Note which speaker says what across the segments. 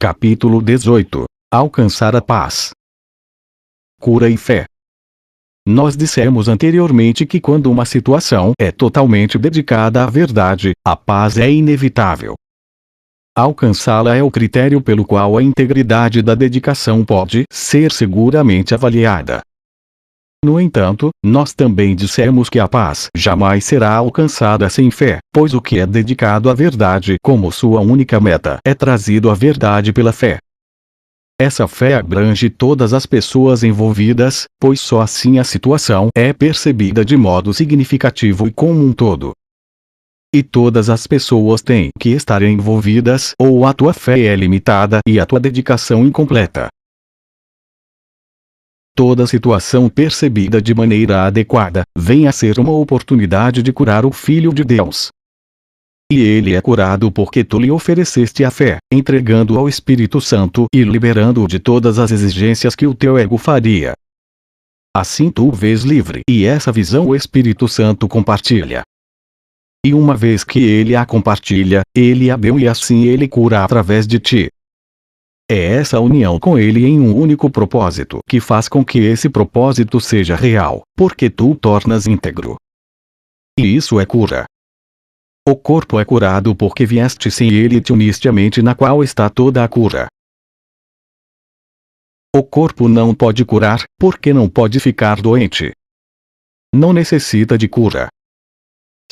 Speaker 1: Capítulo 18. Alcançar a paz. Cura e fé. Nós dissemos anteriormente que quando uma situação é totalmente dedicada à verdade, a paz é inevitável. Alcançá-la é o critério pelo qual a integridade da dedicação pode ser seguramente avaliada. No entanto, nós também dissemos que a paz jamais será alcançada sem fé, pois o que é dedicado à verdade como sua única meta é trazido à verdade pela fé. Essa fé abrange todas as pessoas envolvidas, pois só assim a situação é percebida de modo significativo e como um todo. E todas as pessoas têm que estar envolvidas, ou a tua fé é limitada e a tua dedicação incompleta. Toda situação percebida de maneira adequada, vem a ser uma oportunidade de curar o Filho de Deus. E ele é curado porque tu lhe ofereceste a fé, entregando ao Espírito Santo e liberando-o de todas as exigências que o teu ego faria. Assim tu o vês livre, e essa visão o Espírito Santo compartilha. E uma vez que ele a compartilha, ele a deu e assim ele cura através de ti. É essa união com ele em um único propósito que faz com que esse propósito seja real, porque tu o tornas íntegro. E isso é cura. O corpo é curado porque vieste sem ele e te uniste à mente na qual está toda a cura. O corpo não pode curar, porque não pode ficar doente. Não necessita de cura.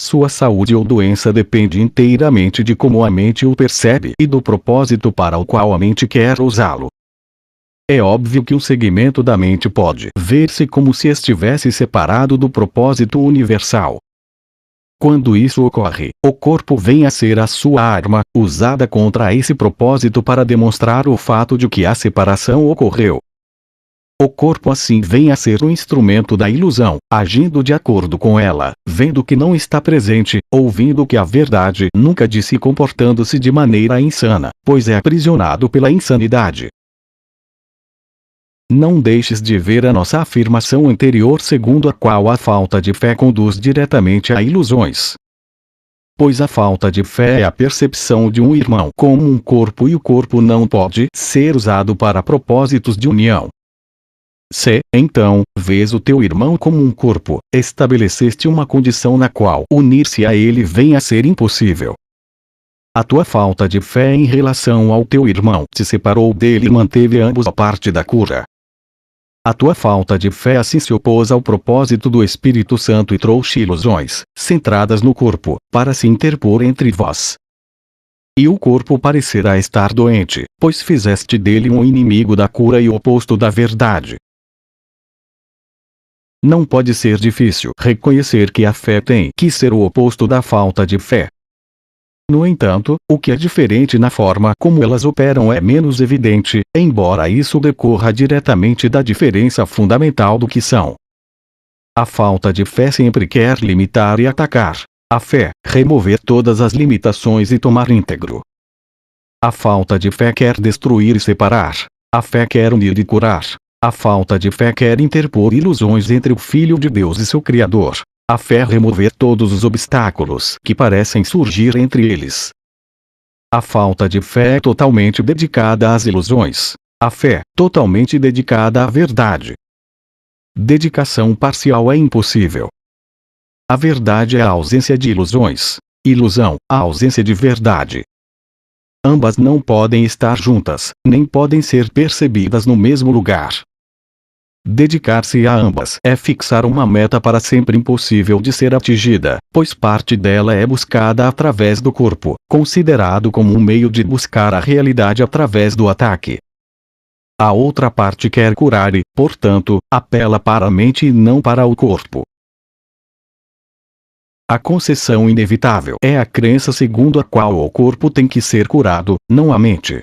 Speaker 1: Sua saúde ou doença depende inteiramente de como a mente o percebe e do propósito para o qual a mente quer usá-lo. É óbvio que o segmento da mente pode ver-se como se estivesse separado do propósito universal. Quando isso ocorre, o corpo vem a ser a sua arma, usada contra esse propósito para demonstrar o fato de que a separação ocorreu. O corpo assim vem a ser o instrumento da ilusão, agindo de acordo com ela, vendo que não está presente, ouvindo que a verdade nunca disse e comportando-se de maneira insana, pois é aprisionado pela insanidade. Não deixes de ver a nossa afirmação anterior segundo a qual a falta de fé conduz diretamente a ilusões. Pois a falta de fé é a percepção de um irmão como um corpo e o corpo não pode ser usado para propósitos de união. Se, então, vês o teu irmão como um corpo, estabeleceste uma condição na qual unir-se a ele vem a ser impossível. A tua falta de fé em relação ao teu irmão te separou dele e manteve ambos a parte da cura. A tua falta de fé assim se opôs ao propósito do Espírito Santo e trouxe ilusões, centradas no corpo, para se interpor entre vós. E o corpo parecerá estar doente, pois fizeste dele um inimigo da cura e o oposto da verdade. Não pode ser difícil reconhecer que a fé tem que ser o oposto da falta de fé. No entanto, o que é diferente na forma como elas operam é menos evidente, embora isso decorra diretamente da diferença fundamental do que são. A falta de fé sempre quer limitar e atacar. A fé, remover todas as limitações e tomar íntegro. A falta de fé quer destruir e separar. A fé quer unir e curar. A falta de fé quer interpor ilusões entre o Filho de Deus e seu Criador. A fé remover todos os obstáculos que parecem surgir entre eles. A falta de fé é totalmente dedicada às ilusões. A fé, totalmente dedicada à verdade. Dedicação parcial é impossível. A verdade é a ausência de ilusões. Ilusão, a ausência de verdade. Ambas não podem estar juntas, nem podem ser percebidas no mesmo lugar. Dedicar-se a ambas é fixar uma meta para sempre impossível de ser atingida, pois parte dela é buscada através do corpo, considerado como um meio de buscar a realidade através do ataque. A outra parte quer curar e, portanto, apela para a mente e não para o corpo. A concessão inevitável é a crença segundo a qual o corpo tem que ser curado, não a mente.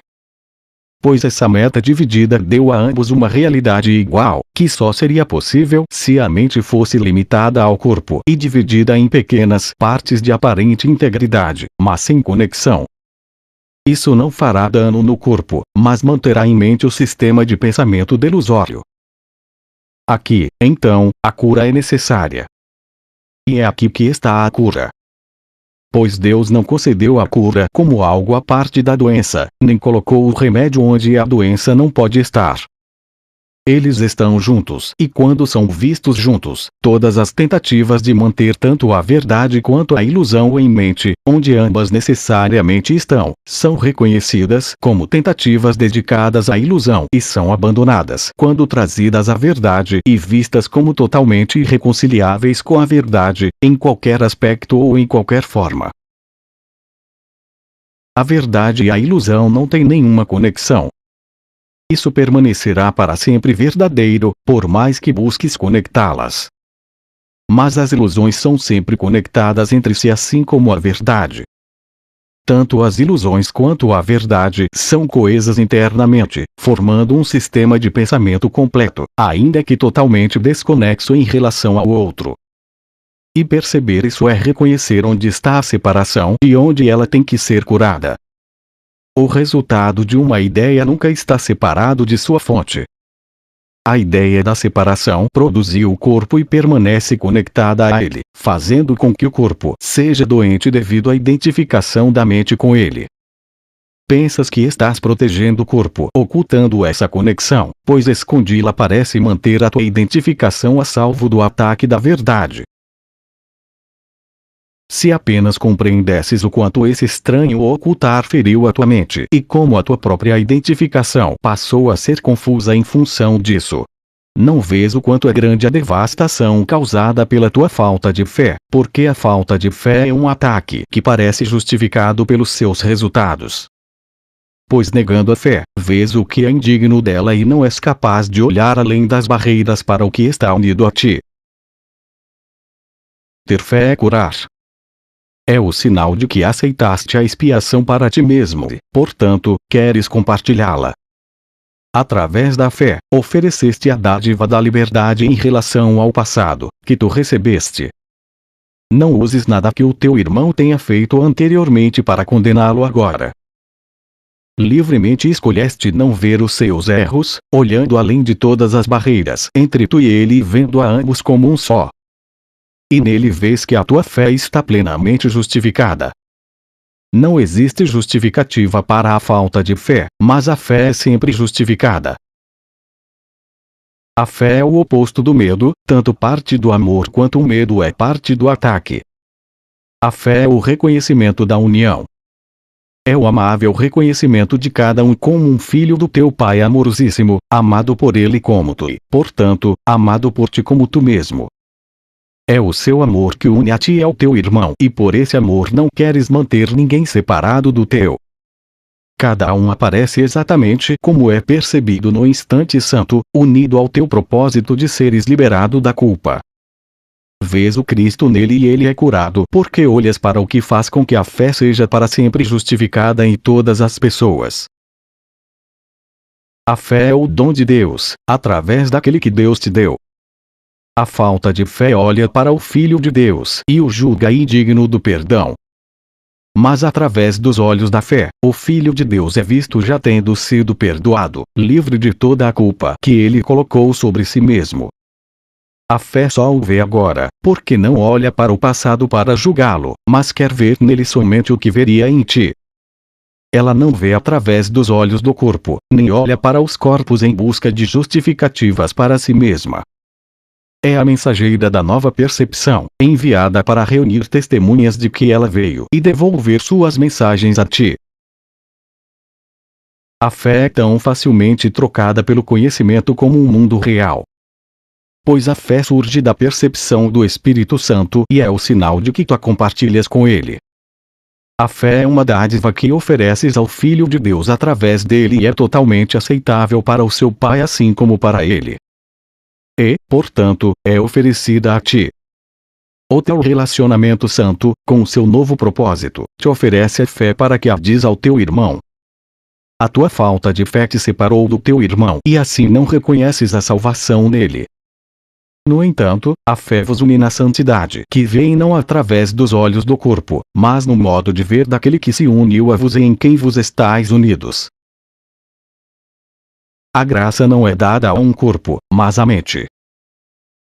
Speaker 1: Pois essa meta dividida deu a ambos uma realidade igual, que só seria possível se a mente fosse limitada ao corpo e dividida em pequenas partes de aparente integridade, mas sem conexão. Isso não fará dano no corpo, mas manterá em mente o sistema de pensamento delusório. Aqui, então, a cura é necessária. E é aqui que está a cura. Pois Deus não concedeu a cura como algo à parte da doença, nem colocou o remédio onde a doença não pode estar. Eles estão juntos, e quando são vistos juntos, todas as tentativas de manter tanto a verdade quanto a ilusão em mente, onde ambas necessariamente estão, são reconhecidas como tentativas dedicadas à ilusão e são abandonadas quando trazidas à verdade e vistas como totalmente irreconciliáveis com a verdade, em qualquer aspecto ou em qualquer forma. A verdade e a ilusão não têm nenhuma conexão. Isso permanecerá para sempre verdadeiro, por mais que busques conectá-las. Mas as ilusões são sempre conectadas entre si, assim como a verdade. Tanto as ilusões quanto a verdade são coesas internamente, formando um sistema de pensamento completo, ainda que totalmente desconexo em relação ao outro. E perceber isso é reconhecer onde está a separação e onde ela tem que ser curada. O resultado de uma ideia nunca está separado de sua fonte. A ideia da separação produziu o corpo e permanece conectada a ele, fazendo com que o corpo seja doente devido à identificação da mente com ele. Pensas que estás protegendo o corpo ocultando essa conexão, pois escondi-la parece manter a tua identificação a salvo do ataque da verdade. Se apenas compreendesses o quanto esse estranho ocultar feriu a tua mente e como a tua própria identificação passou a ser confusa em função disso. Não vês o quanto é grande a devastação causada pela tua falta de fé, porque a falta de fé é um ataque que parece justificado pelos seus resultados. Pois negando a fé, vês o que é indigno dela e não és capaz de olhar além das barreiras para o que está unido a ti. Ter fé é curar. É o sinal de que aceitaste a expiação para ti mesmo e, portanto, queres compartilhá-la. Através da fé, ofereceste a dádiva da liberdade em relação ao passado, que tu recebeste. Não uses nada que o teu irmão tenha feito anteriormente para condená-lo agora. Livremente escolheste não ver os seus erros, olhando além de todas as barreiras entre tu e ele e vendo a ambos como um só. E nele vês que a tua fé está plenamente justificada. Não existe justificativa para a falta de fé, mas a fé é sempre justificada. A fé é o oposto do medo, tanto parte do amor quanto o medo é parte do ataque. A fé é o reconhecimento da união. É o amável reconhecimento de cada um como um filho do teu Pai amorosíssimo, amado por ele como tu e, portanto, amado por ti como tu mesmo. É o seu amor que une a ti e ao teu irmão e por esse amor não queres manter ninguém separado do teu. Cada um aparece exatamente como é percebido no instante santo, unido ao teu propósito de seres liberado da culpa. Vês o Cristo nele e ele é curado porque olhas para o que faz com que a fé seja para sempre justificada em todas as pessoas. A fé é o dom de Deus, através daquele que Deus te deu. A falta de fé olha para o Filho de Deus e o julga indigno do perdão. Mas através dos olhos da fé, o Filho de Deus é visto já tendo sido perdoado, livre de toda a culpa que ele colocou sobre si mesmo. A fé só o vê agora, porque não olha para o passado para julgá-lo, mas quer ver nele somente o que veria em ti. Ela não vê através dos olhos do corpo, nem olha para os corpos em busca de justificativas para si mesma. É a mensageira da nova percepção, enviada para reunir testemunhas de que ela veio e devolver suas mensagens a ti. A fé é tão facilmente trocada pelo conhecimento como um mundo real. Pois a fé surge da percepção do Espírito Santo e é o sinal de que tu a compartilhas com ele. A fé é uma dádiva que ofereces ao Filho de Deus através dele e é totalmente aceitável para o seu Pai assim como para ele. E, portanto, é oferecida a ti. O teu relacionamento santo, com seu novo propósito, te oferece a fé para que a diz ao teu irmão. A tua falta de fé te separou do teu irmão e assim não reconheces a salvação nele. No entanto, a fé vos une na santidade que vem não através dos olhos do corpo, mas no modo de ver daquele que se uniu a vos e em quem vos estáis unidos. A graça não é dada a um corpo, mas à mente.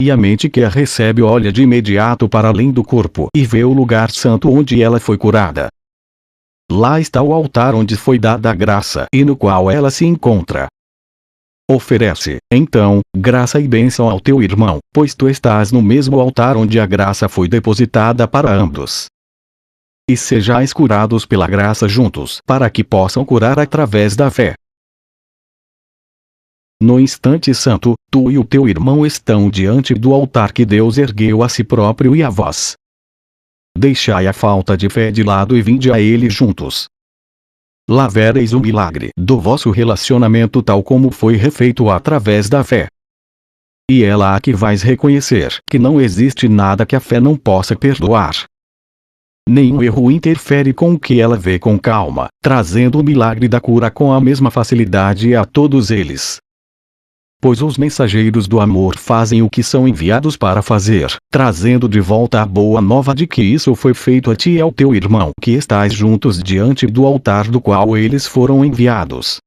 Speaker 1: e a mente que a recebe olha de imediato para além do corpo e vê o lugar santo onde ela foi curada. Lá está o altar onde foi dada a graça e no qual ela se encontra. Oferece, então, graça e bênção ao teu irmão, pois tu estás no mesmo altar onde a graça foi depositada para ambos. E sejais curados pela graça juntos, para que possam curar através da fé. No instante santo, tu e o teu irmão estão diante do altar que Deus ergueu a si próprio e a vós. Deixai a falta de fé de lado e vinde a ele juntos. Lá vereis o milagre do vosso relacionamento tal como foi refeito através da fé. E é lá que vais reconhecer que não existe nada que a fé não possa perdoar. Nenhum erro interfere com o que ela vê com calma, trazendo o milagre da cura com a mesma facilidade a todos eles. Pois os mensageiros do amor fazem o que são enviados para fazer, trazendo de volta a boa nova de que isso foi feito a ti e ao teu irmão que estais juntos diante do altar do qual eles foram enviados.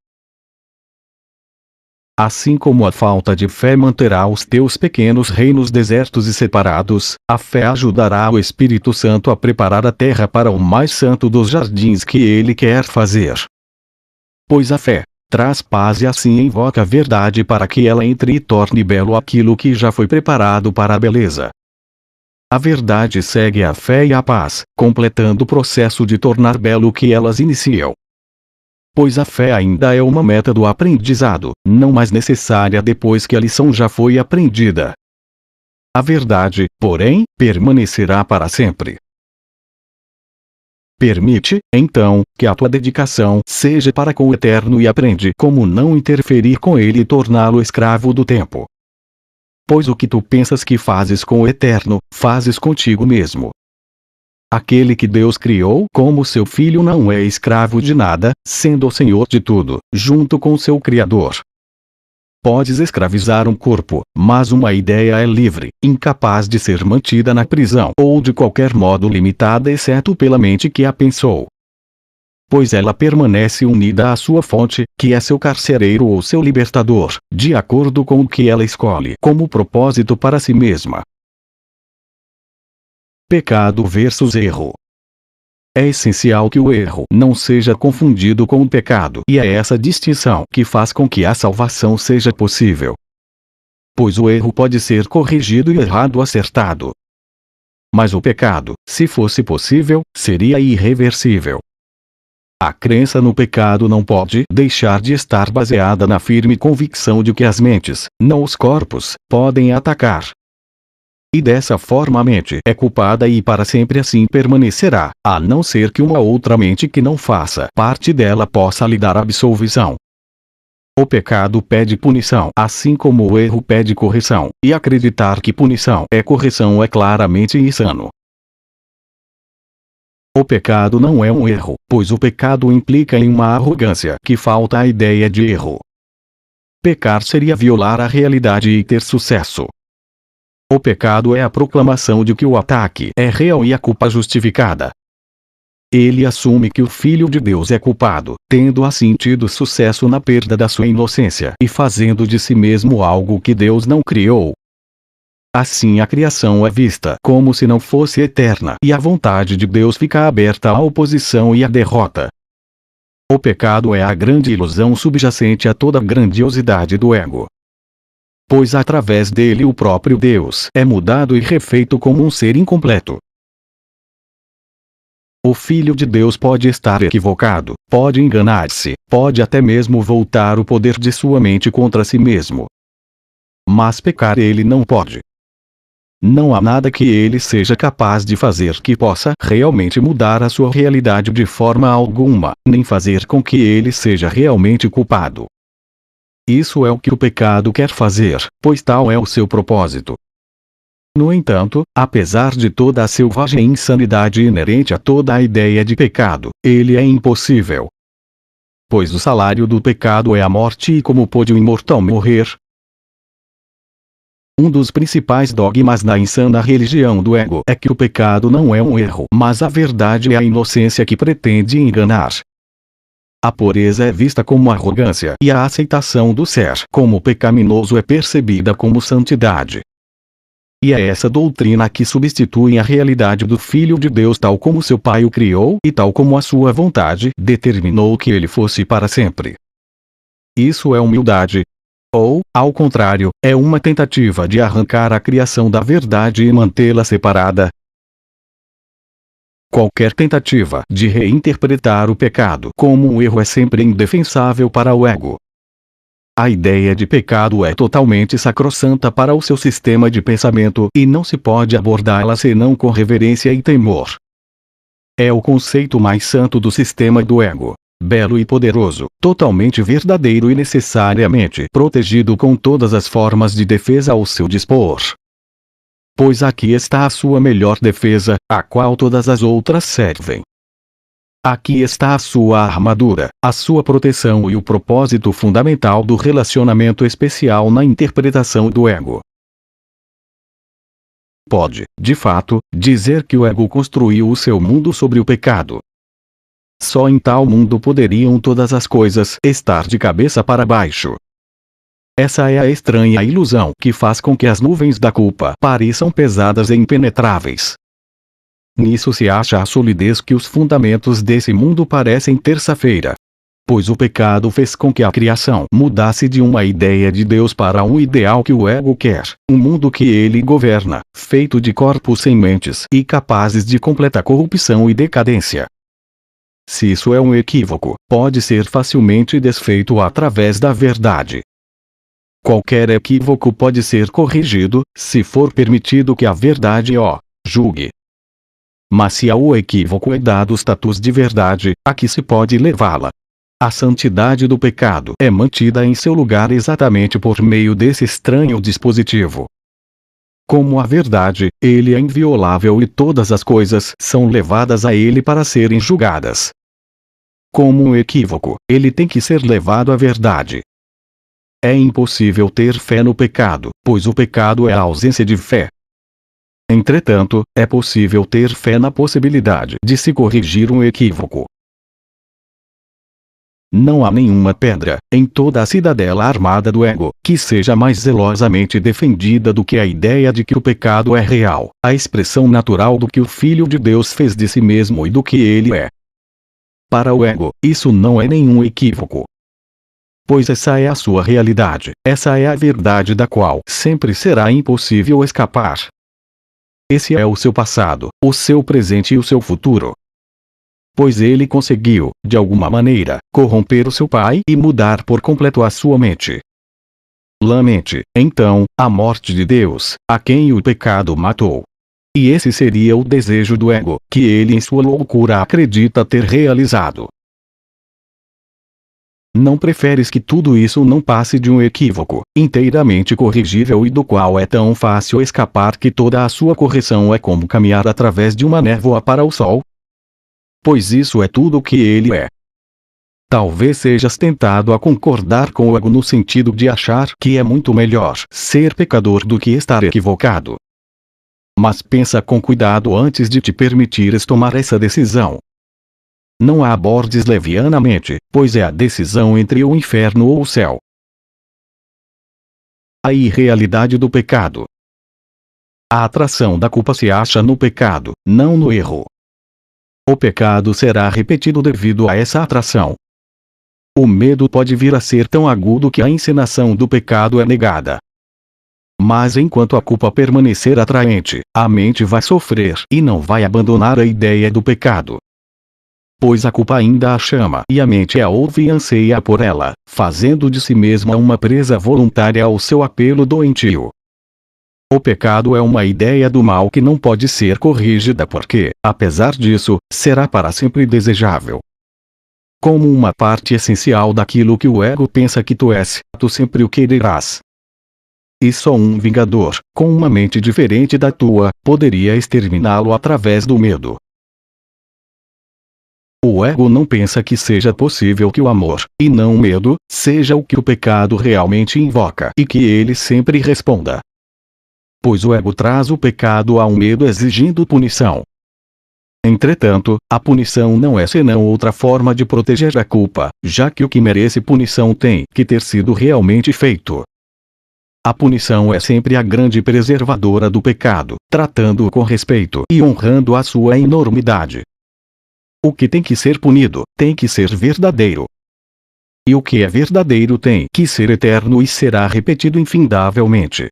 Speaker 1: Assim como a falta de fé manterá os teus pequenos reinos desertos e separados, a fé ajudará o Espírito Santo a preparar a terra para o mais santo dos jardins que ele quer fazer. Pois a fé traz paz e assim invoca a verdade para que ela entre e torne belo aquilo que já foi preparado para a beleza. A verdade segue a fé e a paz, completando o processo de tornar belo o que elas iniciam. Pois a fé ainda é uma meta do aprendizado, não mais necessária depois que a lição já foi aprendida. A verdade, porém, permanecerá para sempre. Permite, então, que a tua dedicação seja para com o Eterno e aprende como não interferir com ele e torná-lo escravo do tempo. Pois o que tu pensas que fazes com o Eterno, fazes contigo mesmo. Aquele que Deus criou como seu filho não é escravo de nada, sendo o Senhor de tudo, junto com seu Criador. Podes escravizar um corpo, mas uma ideia é livre, incapaz de ser mantida na prisão ou de qualquer modo limitada exceto pela mente que a pensou. Pois ela permanece unida à sua fonte, que é seu carcereiro ou seu libertador, de acordo com o que ela escolhe como propósito para si mesma. Pecado versus erro. É essencial que o erro não seja confundido com o pecado e é essa distinção que faz com que a salvação seja possível. Pois o erro pode ser corrigido e o errado acertado. Mas o pecado, se fosse possível, seria irreversível. A crença no pecado não pode deixar de estar baseada na firme convicção de que as mentes, não os corpos, podem atacar. E dessa forma a mente é culpada e para sempre assim permanecerá, a não ser que uma outra mente que não faça parte dela possa lhe dar absolvição. O pecado pede punição, assim como o erro pede correção, e acreditar que punição é correção é claramente insano. O pecado não é um erro, pois o pecado implica em uma arrogância que falta a ideia de erro. Pecar seria violar a realidade e ter sucesso. O pecado é a proclamação de que o ataque é real e a culpa justificada. Ele assume que o Filho de Deus é culpado, tendo assim tido sucesso na perda da sua inocência e fazendo de si mesmo algo que Deus não criou. Assim a criação é vista como se não fosse eterna e a vontade de Deus fica aberta à oposição e à derrota. O pecado é a grande ilusão subjacente a toda a grandiosidade do ego. Pois através dele o próprio Deus é mudado e refeito como um ser incompleto. O Filho de Deus pode estar equivocado, pode enganar-se, pode até mesmo voltar o poder de sua mente contra si mesmo. Mas pecar ele não pode. Não há nada que ele seja capaz de fazer que possa realmente mudar a sua realidade de forma alguma, nem fazer com que ele seja realmente culpado. Isso é o que o pecado quer fazer, pois tal é o seu propósito. No entanto, apesar de toda a selvagem insanidade inerente a toda a ideia de pecado, ele é impossível. Pois o salário do pecado é a morte e como pôde o imortal morrer? Um dos principais dogmas da insana religião do ego é que o pecado não é um erro, mas a verdade é a inocência que pretende enganar. A pureza é vista como arrogância e a aceitação do ser como pecaminoso é percebida como santidade. E é essa doutrina que substitui a realidade do Filho de Deus tal como seu Pai o criou e tal como a sua vontade determinou que ele fosse para sempre. Isso é humildade. Ou, ao contrário, é uma tentativa de arrancar a criação da verdade e mantê-la separada. Qualquer tentativa de reinterpretar o pecado como um erro é sempre indefensável para o ego. A ideia de pecado é totalmente sacrossanta para o seu sistema de pensamento e não se pode abordá-la senão com reverência e temor. É o conceito mais santo do sistema do ego, belo e poderoso, totalmente verdadeiro e necessariamente protegido com todas as formas de defesa ao seu dispor. Pois aqui está a sua melhor defesa, a qual todas as outras servem. Aqui está a sua armadura, a sua proteção e o propósito fundamental do relacionamento especial na interpretação do ego. Pode, de fato, dizer que o ego construiu o seu mundo sobre o pecado. Só em tal mundo poderiam todas as coisas estar de cabeça para baixo. Essa é a estranha ilusão que faz com que as nuvens da culpa pareçam pesadas e impenetráveis. Nisso se acha a solidez que os fundamentos desse mundo parecem terça-feira. Pois o pecado fez com que a criação mudasse de uma ideia de Deus para um ideal que o ego quer, um mundo que ele governa, feito de corpos sem mentes e capazes de completa corrupção e decadência. Se isso é um equívoco, pode ser facilmente desfeito através da verdade. Qualquer equívoco pode ser corrigido, se for permitido que a verdade o julgue. Mas se ao equívoco é dado status de verdade, a que se pode levá-la? A santidade do pecado é mantida em seu lugar exatamente por meio desse estranho dispositivo. Como a verdade, ele é inviolável e todas as coisas são levadas a ele para serem julgadas. Como um equívoco, ele tem que ser levado à verdade. É impossível ter fé no pecado, pois o pecado é a ausência de fé. Entretanto, é possível ter fé na possibilidade de se corrigir um equívoco. Não há nenhuma pedra, em toda a cidadela armada do ego, que seja mais zelosamente defendida do que a ideia de que o pecado é real, a expressão natural do que o Filho de Deus fez de si mesmo e do que ele é. Para o ego, isso não é nenhum equívoco. Pois essa é a sua realidade, essa é a verdade da qual sempre será impossível escapar. Esse é o seu passado, o seu presente e o seu futuro. Pois ele conseguiu, de alguma maneira, corromper o seu pai e mudar por completo a sua mente. Lamente, então, a morte de Deus, a quem o pecado matou. E esse seria o desejo do ego, que ele em sua loucura acredita ter realizado. Não preferes que tudo isso não passe de um equívoco, inteiramente corrigível e do qual é tão fácil escapar que toda a sua correção é como caminhar através de uma névoa para o sol? Pois isso é tudo o que ele é. Talvez sejas tentado a concordar com o ego no sentido de achar que é muito melhor ser pecador do que estar equivocado. Mas pensa com cuidado antes de te permitires tomar essa decisão. Não a abordes levianamente, pois é a decisão entre o inferno ou o céu. A irrealidade do pecado. A atração da culpa se acha no pecado, não no erro. O pecado será repetido devido a essa atração. O medo pode vir a ser tão agudo que a encenação do pecado é negada. Mas enquanto a culpa permanecer atraente, a mente vai sofrer e não vai abandonar a ideia do pecado. Pois a culpa ainda a chama e a mente a ouve e anseia por ela, fazendo de si mesma uma presa voluntária ao seu apelo doentio. O pecado é uma ideia do mal que não pode ser corrigida porque, apesar disso, será para sempre desejável. Como uma parte essencial daquilo que o ego pensa que tu és, tu sempre o quererás. E só um vingador, com uma mente diferente da tua, poderia exterminá-lo através do medo. O ego não pensa que seja possível que o amor, e não o medo, seja o que o pecado realmente invoca e que ele sempre responda. Pois o ego traz o pecado ao medo exigindo punição. Entretanto, a punição não é senão outra forma de proteger a culpa, já que o que merece punição tem que ter sido realmente feito. A punição é sempre a grande preservadora do pecado, tratando-o com respeito e honrando a sua enormidade. O que tem que ser punido, tem que ser verdadeiro. E o que é verdadeiro tem que ser eterno e será repetido infindavelmente.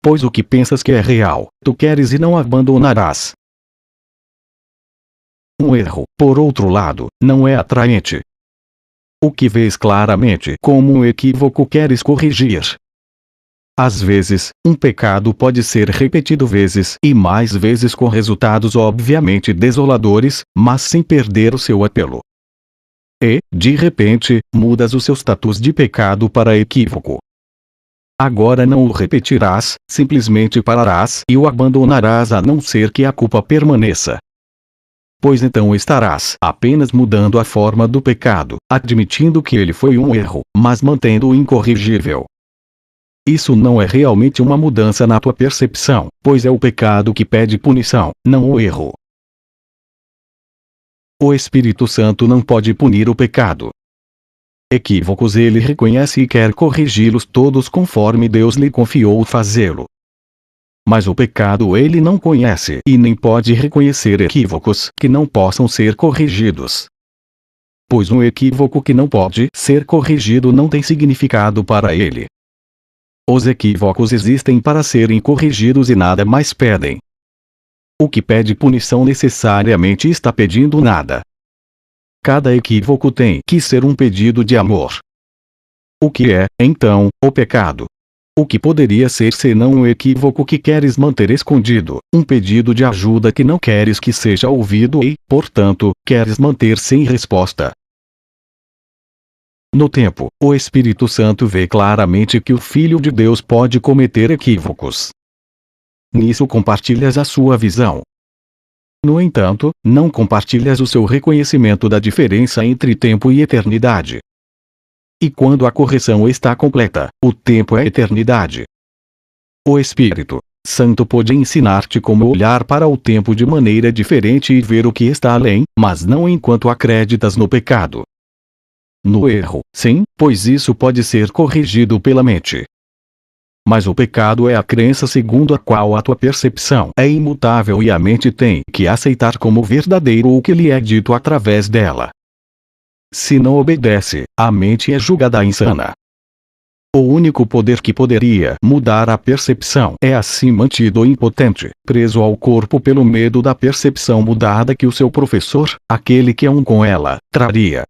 Speaker 1: Pois o que pensas que é real, tu queres e não abandonarás. Um erro, por outro lado, não é atraente. O que vês claramente como um equívoco queres corrigir. Às vezes, um pecado pode ser repetido vezes e mais vezes com resultados obviamente desoladores, mas sem perder o seu apelo. E, de repente, mudas o seu status de pecado para equívoco. Agora não o repetirás, simplesmente pararás e o abandonarás a não ser que a culpa permaneça. Pois então estarás apenas mudando a forma do pecado, admitindo que ele foi um erro, mas mantendo-o incorrigível. Isso não é realmente uma mudança na tua percepção, pois é o pecado que pede punição, não o erro. O Espírito Santo não pode punir o pecado. Equívocos ele reconhece e quer corrigi-los todos conforme Deus lhe confiou fazê-lo. Mas o pecado ele não conhece e nem pode reconhecer equívocos que não possam ser corrigidos. Pois um equívoco que não pode ser corrigido não tem significado para ele. Os equívocos existem para serem corrigidos e nada mais pedem. O que pede punição necessariamente está pedindo nada. Cada equívoco tem que ser um pedido de amor. O que é, então, o pecado? O que poderia ser senão um equívoco que queres manter escondido, um pedido de ajuda que não queres que seja ouvido e, portanto, queres manter sem resposta? No tempo, o Espírito Santo vê claramente que o Filho de Deus pode cometer equívocos. Nisso compartilhas a sua visão. No entanto, não compartilhas o seu reconhecimento da diferença entre tempo e eternidade. E quando a correção está completa, o tempo é eternidade. O Espírito Santo pode ensinar-te como olhar para o tempo de maneira diferente e ver o que está além, mas não enquanto acreditas no pecado. No erro, sim, pois isso pode ser corrigido pela mente. Mas o pecado é a crença segundo a qual a tua percepção é imutável e a mente tem que aceitar como verdadeiro o que lhe é dito através dela. Se não obedece, a mente é julgada insana. O único poder que poderia mudar a percepção é assim mantido impotente, preso ao corpo pelo medo da percepção mudada que o seu professor, aquele que é um com ela, traria.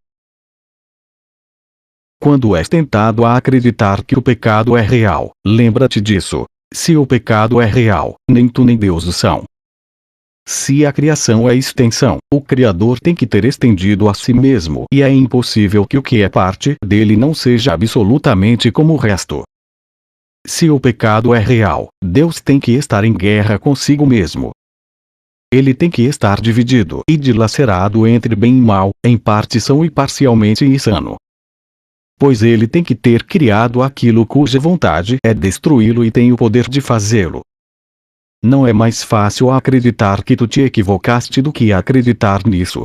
Speaker 1: Quando és tentado a acreditar que o pecado é real, lembra-te disso. Se o pecado é real, nem tu nem Deus o são. Se a criação é extensão, o Criador tem que ter estendido a si mesmo e é impossível que o que é parte dele não seja absolutamente como o resto. Se o pecado é real, Deus tem que estar em guerra consigo mesmo. Ele tem que estar dividido e dilacerado entre bem e mal, em partição e parcialmente insano. Pois ele tem que ter criado aquilo cuja vontade é destruí-lo e tem o poder de fazê-lo. Não é mais fácil acreditar que tu te equivocaste do que acreditar nisso.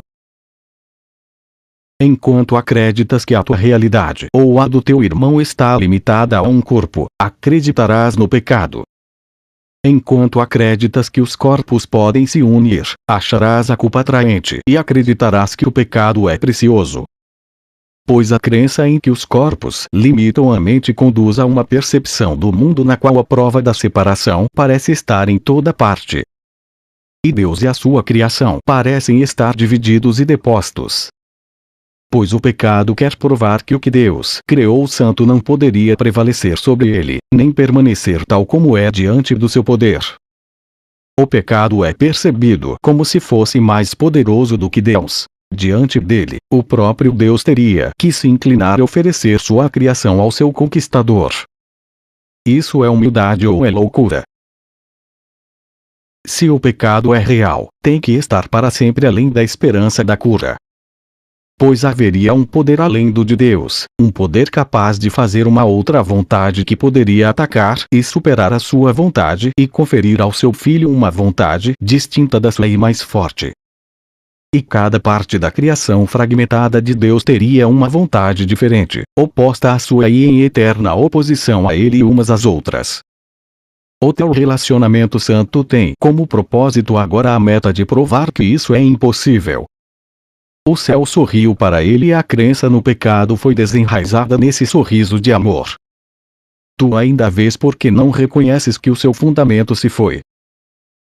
Speaker 1: Enquanto acreditas que a tua realidade ou a do teu irmão está limitada a um corpo, acreditarás no pecado. Enquanto acreditas que os corpos podem se unir, acharás a culpa atraente e acreditarás que o pecado é precioso. Pois a crença em que os corpos limitam a mente conduz a uma percepção do mundo na qual a prova da separação parece estar em toda parte. E Deus e a sua criação parecem estar divididos e depostos. Pois o pecado quer provar que o que Deus criou santo não poderia prevalecer sobre ele, nem permanecer tal como é diante do seu poder. O pecado é percebido como se fosse mais poderoso do que Deus. Diante dele, o próprio Deus teria que se inclinar e oferecer sua criação ao seu conquistador. Isso é humildade ou é loucura? Se o pecado é real, tem que estar para sempre além da esperança da cura. Pois haveria um poder além do de Deus, um poder capaz de fazer uma outra vontade que poderia atacar e superar a sua vontade e conferir ao seu filho uma vontade distinta da sua e mais forte. E cada parte da criação fragmentada de Deus teria uma vontade diferente, oposta à sua e em eterna oposição a Ele umas às outras. O teu relacionamento santo tem como propósito agora a meta de provar que isso é impossível. O céu sorriu para ele e a crença no pecado foi desenraizada nesse sorriso de amor. Tu ainda vês porque não reconheces que o seu fundamento se foi.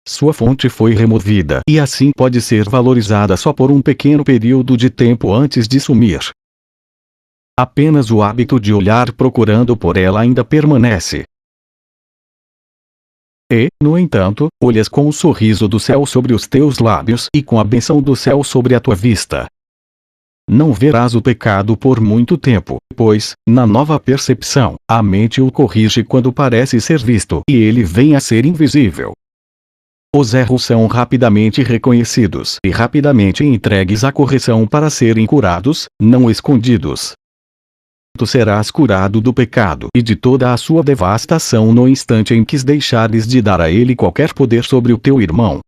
Speaker 1: Sua fonte foi removida e assim pode ser valorizada só por um pequeno período de tempo antes de sumir. Apenas o hábito de olhar procurando por ela ainda permanece. E, no entanto, olhas com o sorriso do céu sobre os teus lábios e com a bênção do céu sobre a tua vista. Não verás o pecado por muito tempo, pois, na nova percepção, a mente o corrige quando parece ser visto e ele vem a ser invisível. Os erros são rapidamente reconhecidos e rapidamente entregues à correção para serem curados, não escondidos. Tu serás curado do pecado e de toda a sua devastação no instante em que deixares de dar a ele qualquer poder sobre o teu irmão.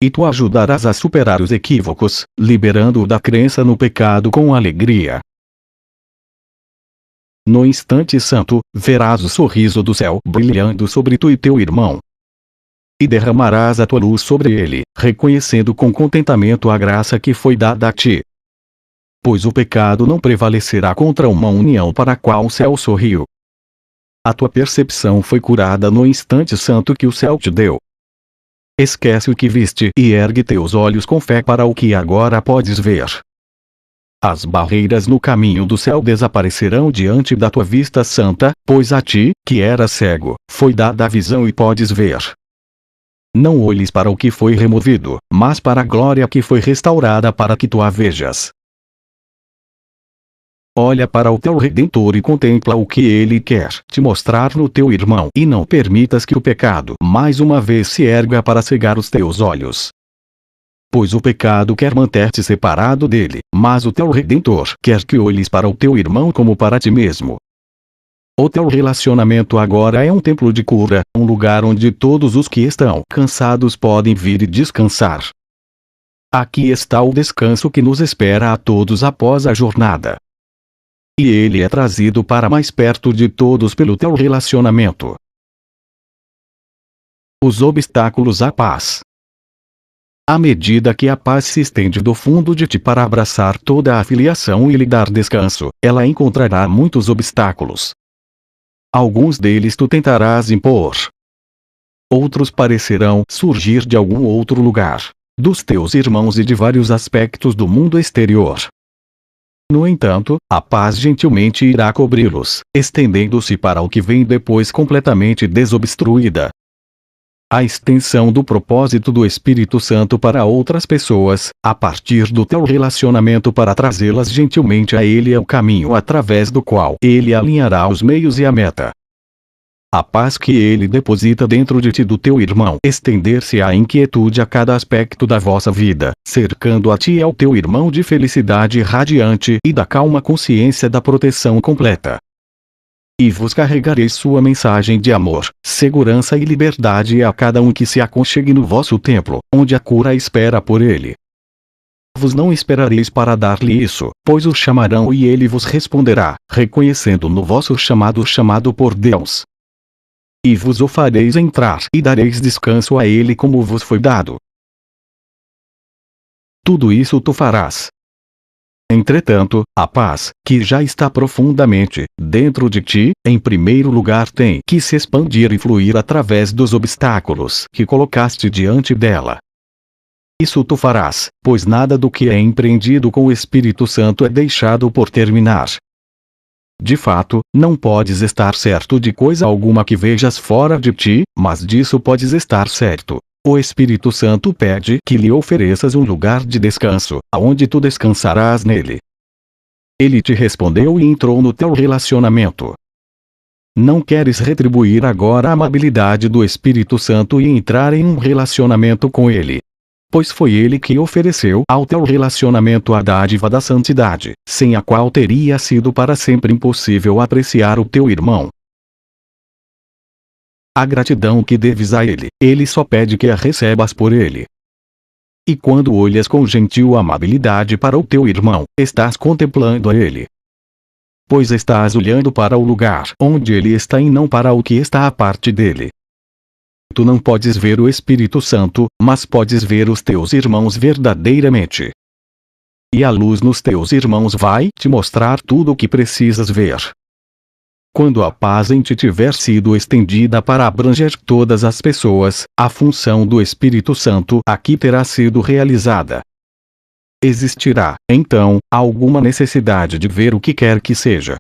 Speaker 1: E tu ajudarás a superar os equívocos, liberando-o da crença no pecado com alegria. No instante santo, verás o sorriso do céu brilhando sobre tu e teu irmão. E derramarás a tua luz sobre ele, reconhecendo com contentamento a graça que foi dada a ti. Pois o pecado não prevalecerá contra uma união para a qual o céu sorriu. A tua percepção foi curada no instante santo que o céu te deu. Esquece o que viste e ergue teus olhos com fé para o que agora podes ver. As barreiras no caminho do céu desaparecerão diante da tua vista santa, pois a ti, que eras cego, foi dada a visão e podes ver. Não olhes para o que foi removido, mas para a glória que foi restaurada para que tu a vejas. Olha para o teu Redentor e contempla o que ele quer te mostrar no teu irmão e não permitas que o pecado mais uma vez se erga para cegar os teus olhos. Pois o pecado quer manter-te separado dele, mas o teu Redentor quer que olhes para o teu irmão como para ti mesmo. O teu relacionamento agora é um templo de cura, um lugar onde todos os que estão cansados podem vir e descansar. Aqui está o descanso que nos espera a todos após a jornada. E ele é trazido para mais perto de todos pelo teu relacionamento. Os obstáculos à paz. À medida que a paz se estende do fundo de ti para abraçar toda a filiação e lhe dar descanso, ela encontrará muitos obstáculos. Alguns deles tu tentarás impor. Outros parecerão surgir de algum outro lugar, dos teus irmãos e de vários aspectos do mundo exterior. No entanto, a paz gentilmente irá cobri-los, estendendo-se para o que vem depois completamente desobstruída. A extensão do propósito do Espírito Santo para outras pessoas, a partir do teu relacionamento para trazê-las gentilmente a Ele é o caminho através do qual Ele alinhará os meios e a meta. A paz que Ele deposita dentro de ti do teu irmão estender-se-á em quietude a cada aspecto da vossa vida, cercando a ti e ao teu irmão de felicidade radiante e da calma consciência da proteção completa. E vos carregareis sua mensagem de amor, segurança e liberdade a cada um que se aconchegue no vosso templo, onde a cura espera por ele. Vos não esperareis para dar-lhe isso, pois o chamarão e ele vos responderá, reconhecendo no vosso chamado por Deus. E vos o fareis entrar e dareis descanso a ele como vos foi dado. Tudo isso tu farás. Entretanto, a paz, que já está profundamente dentro de ti, em primeiro lugar tem que se expandir e fluir através dos obstáculos que colocaste diante dela. Isso tu farás, pois nada do que é empreendido com o Espírito Santo é deixado por terminar. De fato, não podes estar certo de coisa alguma que vejas fora de ti, mas disso podes estar certo. O Espírito Santo pede que lhe ofereças um lugar de descanso, aonde tu descansarás nele. Ele te respondeu e entrou no teu relacionamento. Não queres retribuir agora a amabilidade do Espírito Santo e entrar em um relacionamento com ele? Pois foi ele que ofereceu ao teu relacionamento a dádiva da santidade, sem a qual teria sido para sempre impossível apreciar o teu irmão. A gratidão que deves a ele, ele só pede que a recebas por ele. E quando olhas com gentil amabilidade para o teu irmão, estás contemplando a ele. Pois estás olhando para o lugar onde ele está e não para o que está à parte dele. Tu não podes ver o Espírito Santo, mas podes ver os teus irmãos verdadeiramente. E a luz nos teus irmãos vai te mostrar tudo o que precisas ver. Quando a paz em ti tiver sido estendida para abranger todas as pessoas, a função do Espírito Santo aqui terá sido realizada. Existirá, então, alguma necessidade de ver o que quer que seja.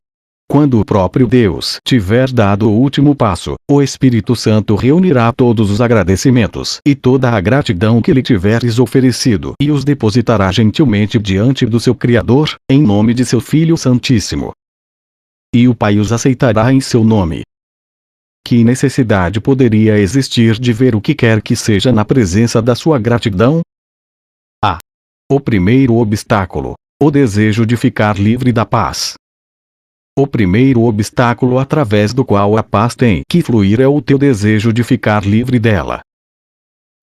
Speaker 1: Quando o próprio Deus tiver dado o último passo, o Espírito Santo reunirá todos os agradecimentos e toda a gratidão que lhe tiveres oferecido e os depositará gentilmente diante do seu Criador, em nome de seu Filho Santíssimo. E o Pai os aceitará em seu nome. Que necessidade poderia existir de ver o que quer que seja na presença da sua gratidão? O primeiro obstáculo: o desejo de ficar livre da paz. O primeiro obstáculo através do qual a paz tem que fluir é o teu desejo de ficar livre dela.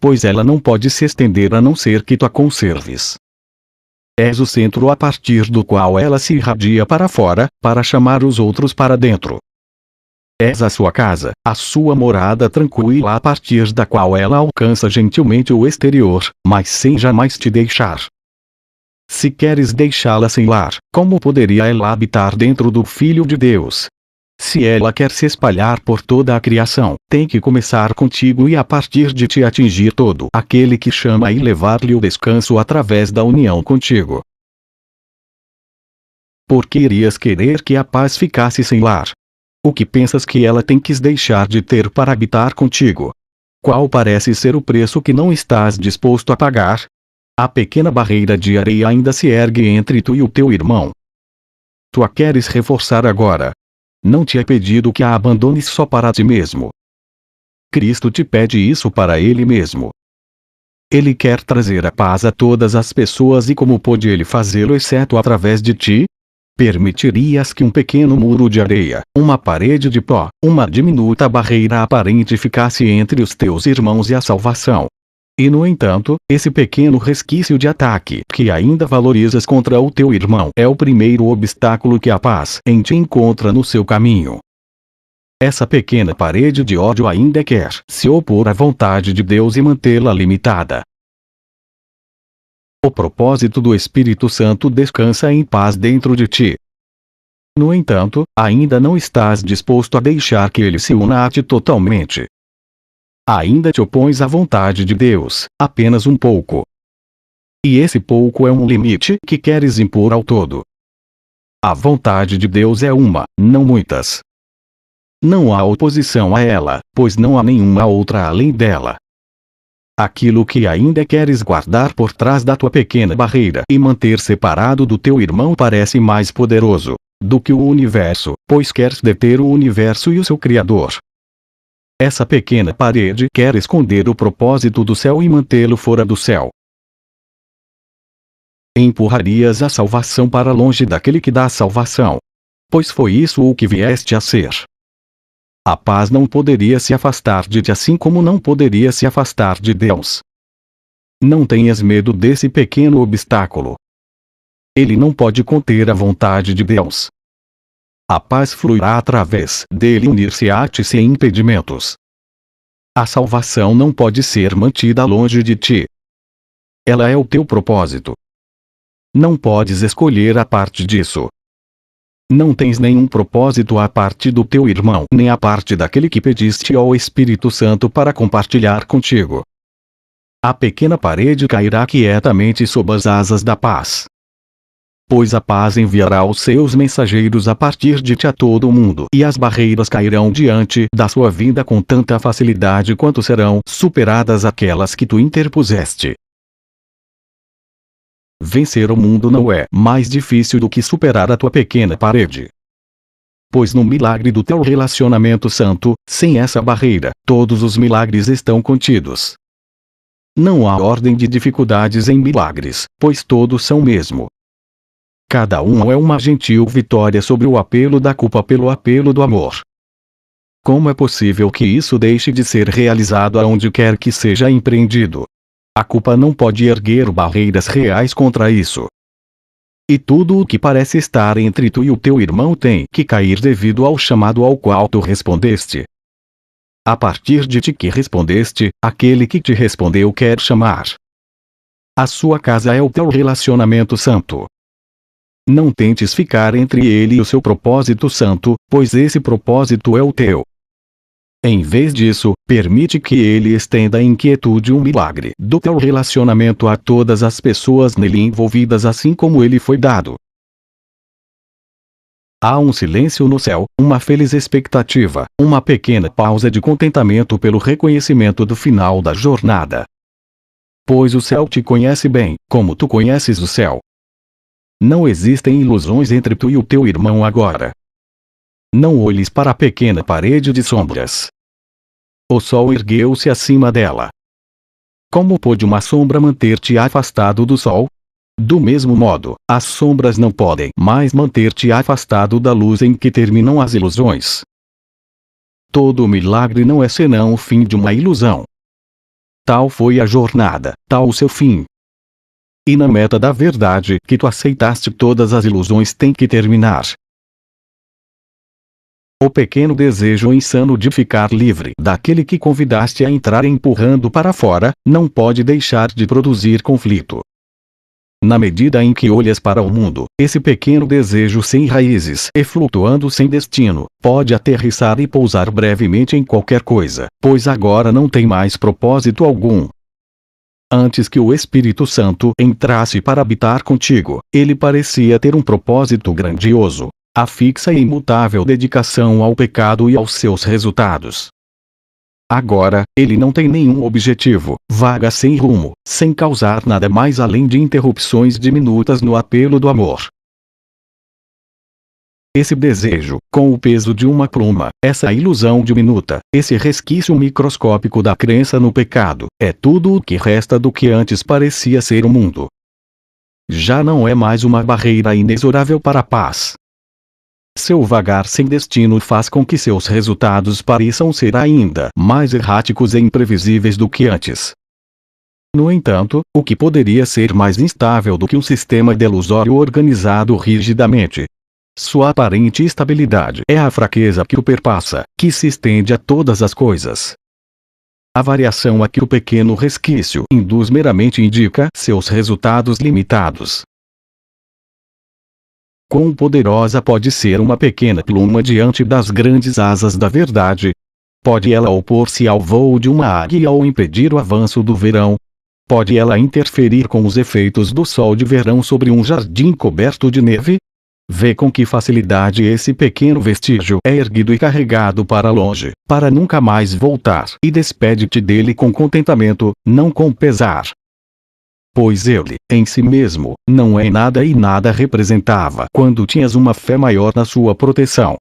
Speaker 1: Pois ela não pode se estender a não ser que tu a conserves. És o centro a partir do qual ela se irradia para fora, para chamar os outros para dentro. És a sua casa, a sua morada tranquila a partir da qual ela alcança gentilmente o exterior, mas sem jamais te deixar. Se queres deixá-la sem lar, como poderia ela habitar dentro do Filho de Deus? Se ela quer se espalhar por toda a criação, tem que começar contigo e a partir de ti atingir todo aquele que chama e levar-lhe o descanso através da união contigo. Por que irias querer que a paz ficasse sem lar? O que pensas que ela tem que deixar de ter para habitar contigo? Qual parece ser o preço que não estás disposto a pagar? A pequena barreira de areia ainda se ergue entre tu e o teu irmão. Tu a queres reforçar agora. Não te é pedido que a abandones só para ti mesmo. Cristo te pede isso para Ele mesmo. Ele quer trazer a paz a todas as pessoas e como pode Ele fazê-lo exceto através de ti? Permitirias que um pequeno muro de areia, uma parede de pó, uma diminuta barreira aparente ficasse entre os teus irmãos e a salvação? E no entanto, esse pequeno resquício de ataque que ainda valorizas contra o teu irmão é o primeiro obstáculo que a paz em ti encontra no seu caminho. Essa pequena parede de ódio ainda quer se opor à vontade de Deus e mantê-la limitada. O propósito do Espírito Santo descansa em paz dentro de ti. No entanto, ainda não estás disposto a deixar que ele se una a ti totalmente. Ainda te opões à vontade de Deus, apenas um pouco. E esse pouco é um limite que queres impor ao todo. A vontade de Deus é uma, não muitas. Não há oposição a ela, pois não há nenhuma outra além dela. Aquilo que ainda queres guardar por trás da tua pequena barreira e manter separado do teu irmão parece mais poderoso do que o universo, pois queres deter o universo e o seu Criador. Essa pequena parede quer esconder o propósito do céu e mantê-lo fora do céu. Empurrarias a salvação para longe daquele que dá a salvação. Pois foi isso o que vieste a ser. A paz não poderia se afastar de ti assim como não poderia se afastar de Deus. Não tenhas medo desse pequeno obstáculo. Ele não pode conter a vontade de Deus. A paz fluirá através dele e unir-se a ti sem impedimentos. A salvação não pode ser mantida longe de ti. Ela é o teu propósito. Não podes escolher a parte disso. Não tens nenhum propósito à parte do teu irmão, nem à parte daquele que pediste ao Espírito Santo para compartilhar contigo. A pequena parede cairá quietamente sob as asas da paz. Pois a paz enviará os seus mensageiros a partir de ti a todo o mundo, e as barreiras cairão diante da sua vinda com tanta facilidade quanto serão superadas aquelas que tu interpuseste. Vencer o mundo não é mais difícil do que superar a tua pequena parede. Pois no milagre do teu relacionamento santo, sem essa barreira, todos os milagres estão contidos. Não há ordem de dificuldades em milagres, pois todos são o mesmo. Cada um é uma gentil vitória sobre o apelo da culpa pelo apelo do amor. Como é possível que isso deixe de ser realizado aonde quer que seja empreendido? A culpa não pode erguer barreiras reais contra isso. E tudo o que parece estar entre tu e o teu irmão tem que cair devido ao chamado ao qual tu respondeste. A partir de ti que respondeste, aquele que te respondeu quer chamar. A sua casa é o teu relacionamento santo. Não tentes ficar entre ele e o seu propósito santo, pois esse propósito é o teu. Em vez disso, permite que ele estenda em quietude um milagre do teu relacionamento a todas as pessoas nele envolvidas assim como ele foi dado. Há um silêncio no céu, uma feliz expectativa, uma pequena pausa de contentamento pelo reconhecimento do final da jornada. Pois o céu te conhece bem, como tu conheces o céu. Não existem ilusões entre tu e o teu irmão agora. Não olhes para a pequena parede de sombras. O sol ergueu-se acima dela. Como pôde uma sombra manter-te afastado do sol? Do mesmo modo, as sombras não podem mais manter-te afastado da luz em que terminam as ilusões. Todo milagre não é senão o fim de uma ilusão. Tal foi a jornada, tal o seu fim. E na meta da verdade que tu aceitaste todas as ilusões tem que terminar. O pequeno desejo insano de ficar livre daquele que convidaste a entrar empurrando para fora, não pode deixar de produzir conflito. Na medida em que olhas para o mundo, esse pequeno desejo sem raízes e flutuando sem destino, pode aterrissar e pousar brevemente em qualquer coisa, pois agora não tem mais propósito algum. Antes que o Espírito Santo entrasse para habitar contigo, ele parecia ter um propósito grandioso. A fixa e imutável dedicação ao pecado e aos seus resultados. Agora, ele não tem nenhum objetivo, vaga sem rumo, sem causar nada mais além de interrupções diminutas no apelo do amor. Esse desejo, com o peso de uma pluma, essa ilusão diminuta, esse resquício microscópico da crença no pecado, é tudo o que resta do que antes parecia ser o mundo. Já não é mais uma barreira inexorável para a paz. Seu vagar sem destino faz com que seus resultados pareçam ser ainda mais erráticos e imprevisíveis do que antes. No entanto, o que poderia ser mais instável do que um sistema delusório organizado rigidamente? Sua aparente estabilidade é a fraqueza que o perpassa, que se estende a todas as coisas. A variação a que o pequeno resquício induz meramente indica seus resultados limitados. Quão poderosa pode ser uma pequena pluma diante das grandes asas da verdade? Pode ela opor-se ao voo de uma águia ou impedir o avanço do verão? Pode ela interferir com os efeitos do sol de verão sobre um jardim coberto de neve? Vê com que facilidade esse pequeno vestígio é erguido e carregado para longe, para nunca mais voltar, e despede-te dele com contentamento, não com pesar. Pois ele, em si mesmo, não é nada e nada representava quando tinhas uma fé maior na sua proteção.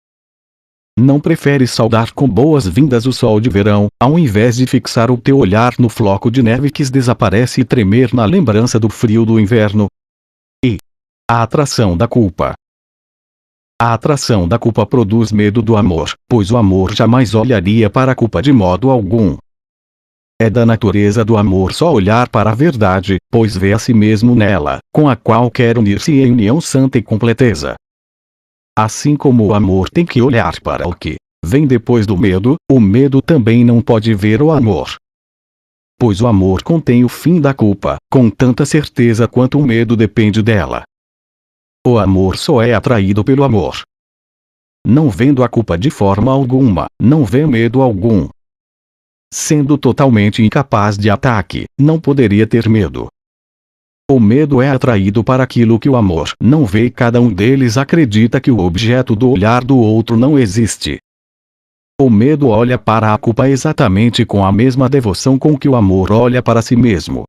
Speaker 1: Não preferes saudar com boas-vindas o sol de verão, ao invés de fixar o teu olhar no floco de neve que desaparece e tremer na lembrança do frio do inverno? E a atração da culpa. A atração da culpa produz medo do amor, pois o amor jamais olharia para a culpa de modo algum. É da natureza do amor só olhar para a verdade, pois vê a si mesmo nela, com a qual quer unir-se em união santa e completeza. Assim como o amor tem que olhar para o que vem depois do medo, o medo também não pode ver o amor. Pois o amor contém o fim da culpa, com tanta certeza quanto o medo depende dela. O amor só é atraído pelo amor. Não vendo a culpa de forma alguma, não vê medo algum. Sendo totalmente incapaz de ataque, não poderia ter medo. O medo é atraído para aquilo que o amor não vê e cada um deles acredita que o objeto do olhar do outro não existe. O medo olha para a culpa exatamente com a mesma devoção com que o amor olha para si mesmo.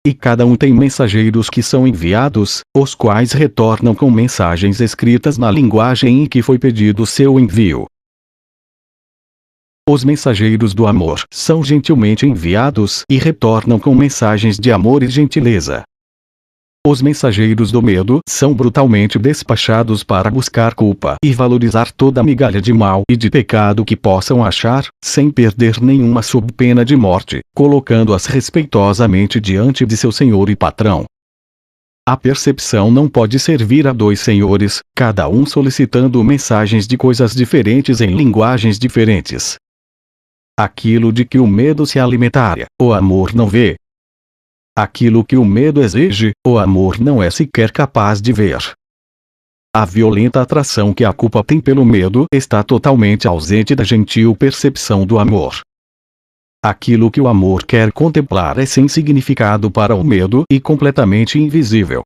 Speaker 1: E cada um tem mensageiros que são enviados, os quais retornam com mensagens escritas na linguagem em que foi pedido seu envio. Os mensageiros do amor são gentilmente enviados e retornam com mensagens de amor e gentileza. Os mensageiros do medo são brutalmente despachados para buscar culpa e valorizar toda a migalha de mal e de pecado que possam achar, sem perder nenhuma sob pena de morte, colocando-as respeitosamente diante de seu senhor e patrão. A percepção não pode servir a dois senhores, cada um solicitando mensagens de coisas diferentes em linguagens diferentes. Aquilo de que o medo se alimentara, o amor não vê. Aquilo que o medo exige, o amor não é sequer capaz de ver. A violenta atração que a culpa tem pelo medo está totalmente ausente da gentil percepção do amor. Aquilo que o amor quer contemplar é sem significado para o medo e completamente invisível.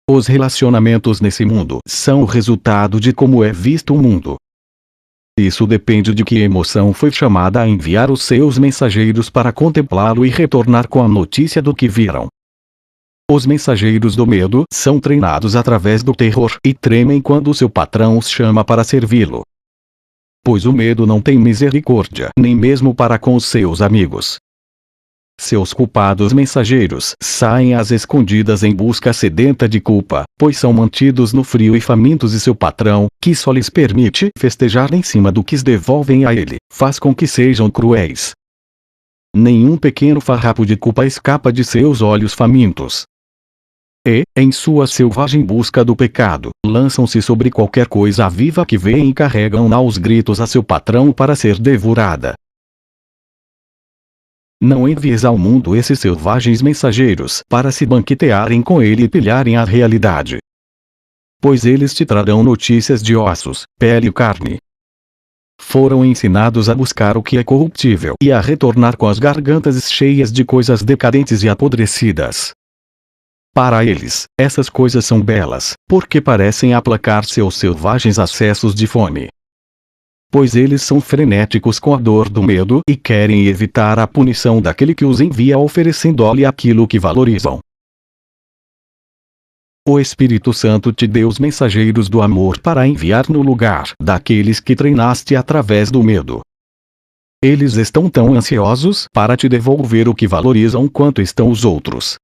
Speaker 1: Os relacionamentos nesse mundo são o resultado de como é visto o mundo. Isso depende de que emoção foi chamada a enviar os seus mensageiros para contemplá-lo e retornar com a notícia do que viram. Os mensageiros do medo são treinados através do terror e tremem quando seu patrão os chama para servi-lo. Pois o medo não tem misericórdia, nem mesmo para com os seus amigos. Seus culpados mensageiros saem às escondidas em busca sedenta de culpa, pois são mantidos no frio e famintos e seu patrão, que só lhes permite festejar em cima do que devolvem a ele, faz com que sejam cruéis. Nenhum pequeno farrapo de culpa escapa de seus olhos famintos. E, em sua selvagem busca do pecado, lançam-se sobre qualquer coisa viva que veem e carregam-na aos gritos a seu patrão para ser devorada. Não envies ao mundo esses selvagens mensageiros para se banquetearem com ele e pilharem a realidade. Pois eles te trarão notícias de ossos, pele e carne. Foram ensinados a buscar o que é corruptível e a retornar com as gargantas cheias de coisas decadentes e apodrecidas. Para eles, essas coisas são belas, porque parecem aplacar seus selvagens acessos de fome. Pois eles são frenéticos com a dor do medo e querem evitar a punição daquele que os envia oferecendo-lhe aquilo que valorizam. O Espírito Santo te deu os mensageiros do amor para enviar no lugar daqueles que treinaste através do medo. Eles estão tão ansiosos para te devolver o que valorizam quanto estão os outros.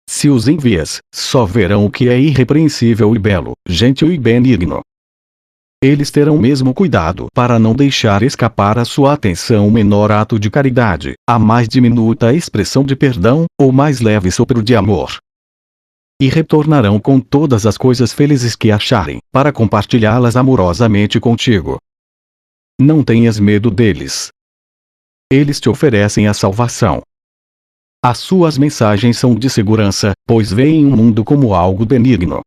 Speaker 1: Se os envias, só verão o que é irrepreensível e belo, gentil e benigno. Eles terão mesmo cuidado para não deixar escapar à sua atenção o menor ato de caridade, a mais diminuta expressão de perdão, ou mais leve sopro de amor. E retornarão com todas as coisas felizes que acharem, para compartilhá-las amorosamente contigo. Não tenhas medo deles. Eles te oferecem a salvação. As suas mensagens são de segurança, pois veem o mundo como algo benigno.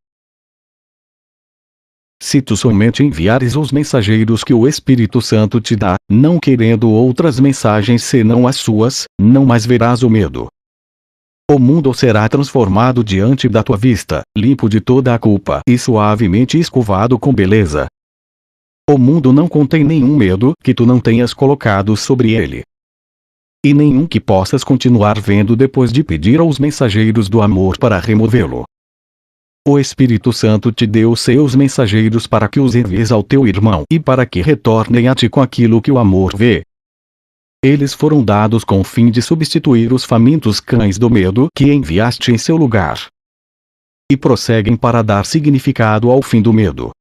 Speaker 1: Se tu somente enviares os mensageiros que o Espírito Santo te dá, não querendo outras mensagens senão as suas, não mais verás o medo. O mundo será transformado diante da tua vista, limpo de toda a culpa e suavemente escovado com beleza. O mundo não contém nenhum medo que tu não tenhas colocado sobre ele. E nenhum que possas continuar vendo depois de pedir aos mensageiros do amor para removê-lo. O Espírito Santo te deu seus mensageiros para que os envies ao teu irmão e para que retornem a ti com aquilo que o amor vê. Eles foram dados com o fim de substituir os famintos cães do medo que enviaste em seu lugar. E prosseguem para dar significado ao fim do medo.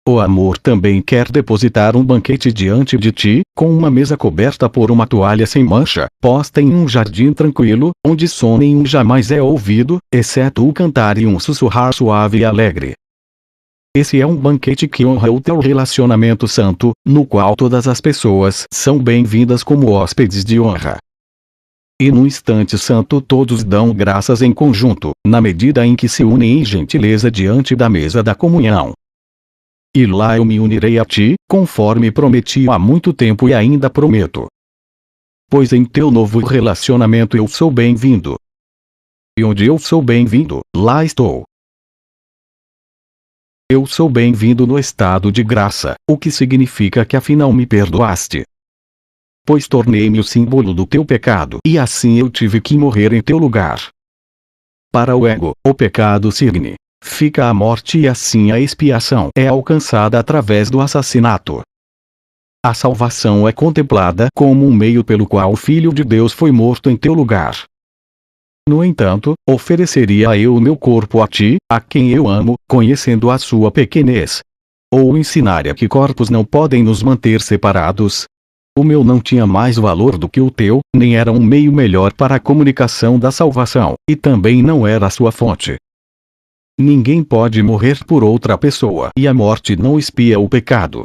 Speaker 1: O amor também quer depositar um banquete diante de ti, com uma mesa coberta por uma toalha sem mancha, posta em um jardim tranquilo, onde som nenhum jamais é ouvido, exceto o cantar e um sussurrar suave e alegre. Esse é um banquete que honra o teu relacionamento santo, no qual todas as pessoas são bem-vindas como hóspedes de honra. E no instante santo todos dão graças em conjunto, na medida em que se unem em gentileza diante da mesa da comunhão. E lá eu me unirei a ti, conforme prometi há muito tempo e ainda prometo. Pois em teu novo relacionamento eu sou bem-vindo. E onde eu sou bem-vindo, lá estou. Eu sou bem-vindo no estado de graça, o que significa que afinal me perdoaste. Pois tornei-me o símbolo do teu pecado e assim eu tive que morrer em teu lugar. Para o ego, o pecado significa fica a morte e assim a expiação é alcançada através do assassinato. A salvação é contemplada como um meio pelo qual o Filho de Deus foi morto em teu lugar. No entanto, ofereceria eu o meu corpo a ti, a quem eu amo, conhecendo a sua pequenez? Ou ensinaria que corpos não podem nos manter separados? O meu não tinha mais valor do que o teu, nem era um meio melhor para a comunicação da salvação, e também não era a sua fonte. Ninguém pode morrer por outra pessoa e a morte não expia o pecado.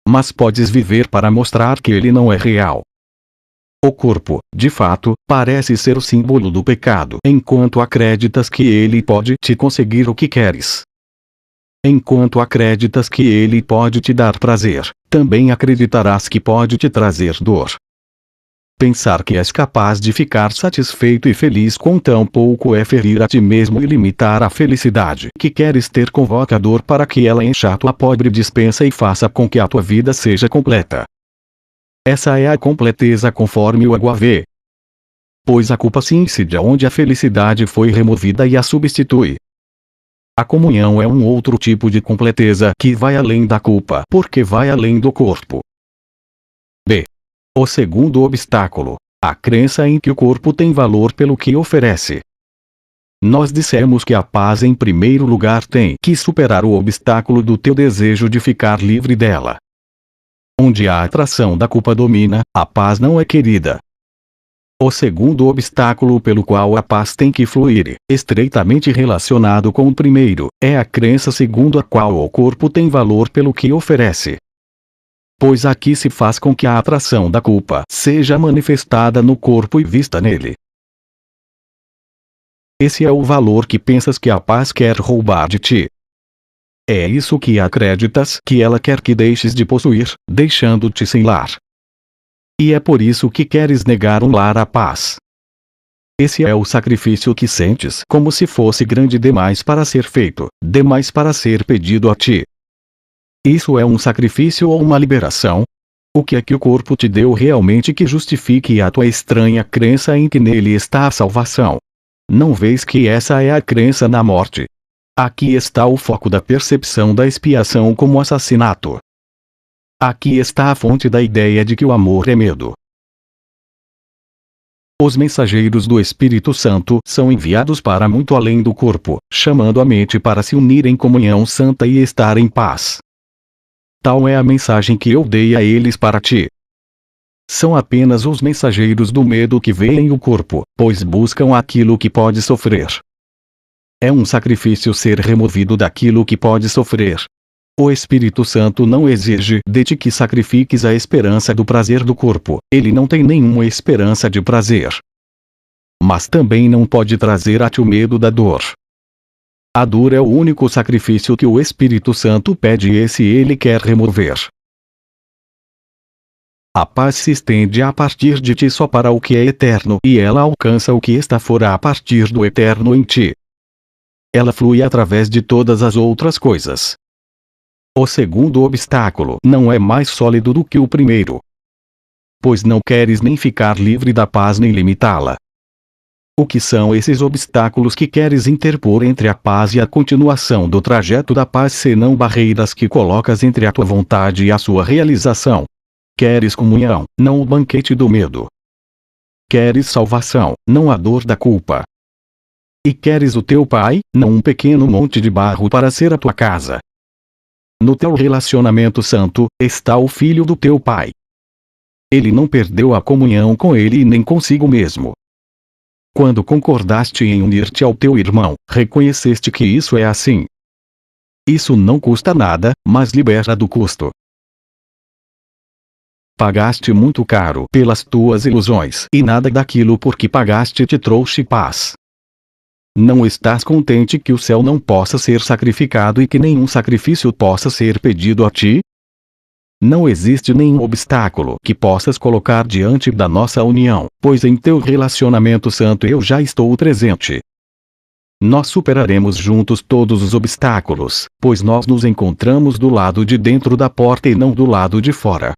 Speaker 1: Mas podes viver para mostrar que ele não é real. O corpo, de fato, parece ser o símbolo do pecado enquanto acreditas que ele pode te conseguir o que queres. Enquanto acreditas que ele pode te dar prazer, também acreditarás que pode te trazer dor. Pensar que és capaz de ficar satisfeito e feliz com tão pouco é ferir a ti mesmo e limitar a felicidade que queres ter. Convoca a dor para que ela encha a tua pobre despensa e faça com que a tua vida seja completa. Essa é a completeza conforme o Aguavê. Pois a culpa se incide onde a felicidade foi removida e a substitui. A comunhão é um outro tipo de completeza que vai além da culpa, porque vai além do corpo. B. O segundo obstáculo: a crença em que o corpo tem valor pelo que oferece. Nós dissemos que a paz em primeiro lugar tem que superar o obstáculo do teu desejo de ficar livre dela. Onde a atração da culpa domina, a paz não é querida. O segundo obstáculo pelo qual a paz tem que fluir, estreitamente relacionado com o primeiro, é a crença segundo a qual o corpo tem valor pelo que oferece. Pois aqui se faz com que a atração da culpa seja manifestada no corpo e vista nele. Esse é o valor que pensas que a paz quer roubar de ti. É isso que acreditas que ela quer que deixes de possuir, deixando-te sem lar. E é por isso que queres negar um lar à paz. Esse é o sacrifício que sentes como se fosse grande demais para ser feito, demais para ser pedido a ti. Isso é um sacrifício ou uma liberação? O que é que o corpo te deu realmente que justifique a tua estranha crença em que nele está a salvação? Não vês que essa é a crença na morte? Aqui está o foco da percepção da expiação como assassinato. Aqui está a fonte da ideia de que o amor é medo. Os mensageiros do Espírito Santo são enviados para muito além do corpo, chamando a mente para se unir em comunhão santa e estar em paz. Tal é a mensagem que eu dei a eles para ti. São apenas os mensageiros do medo que veem o corpo, pois buscam aquilo que pode sofrer. É um sacrifício ser removido daquilo que pode sofrer. O Espírito Santo não exige de ti que sacrifiques a esperança do prazer do corpo, ele não tem nenhuma esperança de prazer. Mas também não pode trazer a ti o medo da dor. A dor é o único sacrifício que o Espírito Santo pede e esse ele quer remover. A paz se estende a partir de ti só para o que é eterno e ela alcança o que está fora a partir do eterno em ti. Ela flui através de todas as outras coisas. O segundo obstáculo não é mais sólido do que o primeiro. Pois não queres nem ficar livre da paz nem limitá-la. O que são esses obstáculos que queres interpor entre a paz e a continuação do trajeto da paz senão barreiras que colocas entre a tua vontade e a sua realização? Queres comunhão, não o banquete do medo. Queres salvação, não a dor da culpa. E queres o teu pai, não um pequeno monte de barro para ser a tua casa. No teu relacionamento santo, está o filho do teu pai. Ele não perdeu a comunhão com ele e nem consigo mesmo. Quando concordaste em unir-te ao teu irmão, reconheceste que isso é assim. Isso não custa nada, mas libera do custo. Pagaste muito caro pelas tuas ilusões e nada daquilo por que pagaste te trouxe paz. Não estás contente que o céu não possa ser sacrificado e que nenhum sacrifício possa ser pedido a ti? Não existe nenhum obstáculo que possas colocar diante da nossa união, pois em teu relacionamento santo eu já estou presente. Nós superaremos juntos todos os obstáculos, pois nós nos encontramos do lado de dentro da porta e não do lado de fora.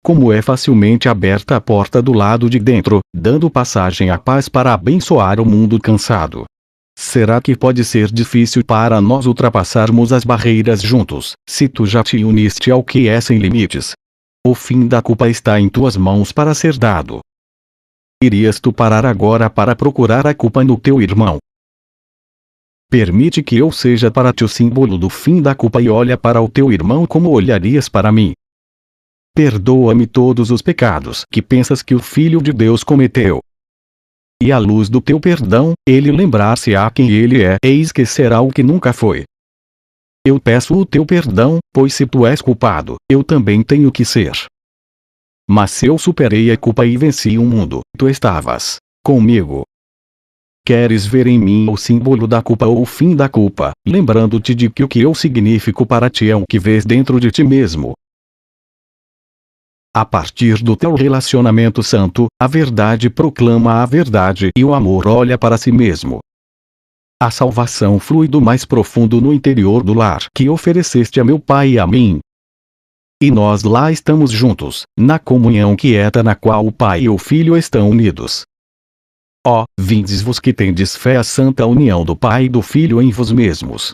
Speaker 1: Como é facilmente aberta a porta do lado de dentro, dando passagem à paz para abençoar o mundo cansado. Será que pode ser difícil para nós ultrapassarmos as barreiras juntos, se tu já te uniste ao que é sem limites? O fim da culpa está em tuas mãos para ser dado. irias tu parar agora para procurar a culpa no teu irmão? Permite que eu seja para ti o símbolo do fim da culpa e olha para o teu irmão como olharias para mim. Perdoa-me todos os pecados que pensas que o Filho de Deus cometeu. E à luz do teu perdão, ele lembrar-se-á quem ele é e esquecerá o que nunca foi. Eu peço o teu perdão, pois se tu és culpado, eu também tenho que ser. Mas se eu superei a culpa e venci o mundo, tu estavas comigo. Queres ver em mim o símbolo da culpa ou o fim da culpa, lembrando-te de que o que eu significo para ti é o que vês dentro de ti mesmo. A partir do teu relacionamento santo, a verdade proclama a verdade e o amor olha para si mesmo. A salvação flui do mais profundo no interior do lar que ofereceste a meu Pai e a mim. E nós lá estamos juntos, na comunhão quieta na qual o Pai e o Filho estão unidos. Ó, vindes-vos que tendes fé à santa união do Pai e do Filho em vos mesmos.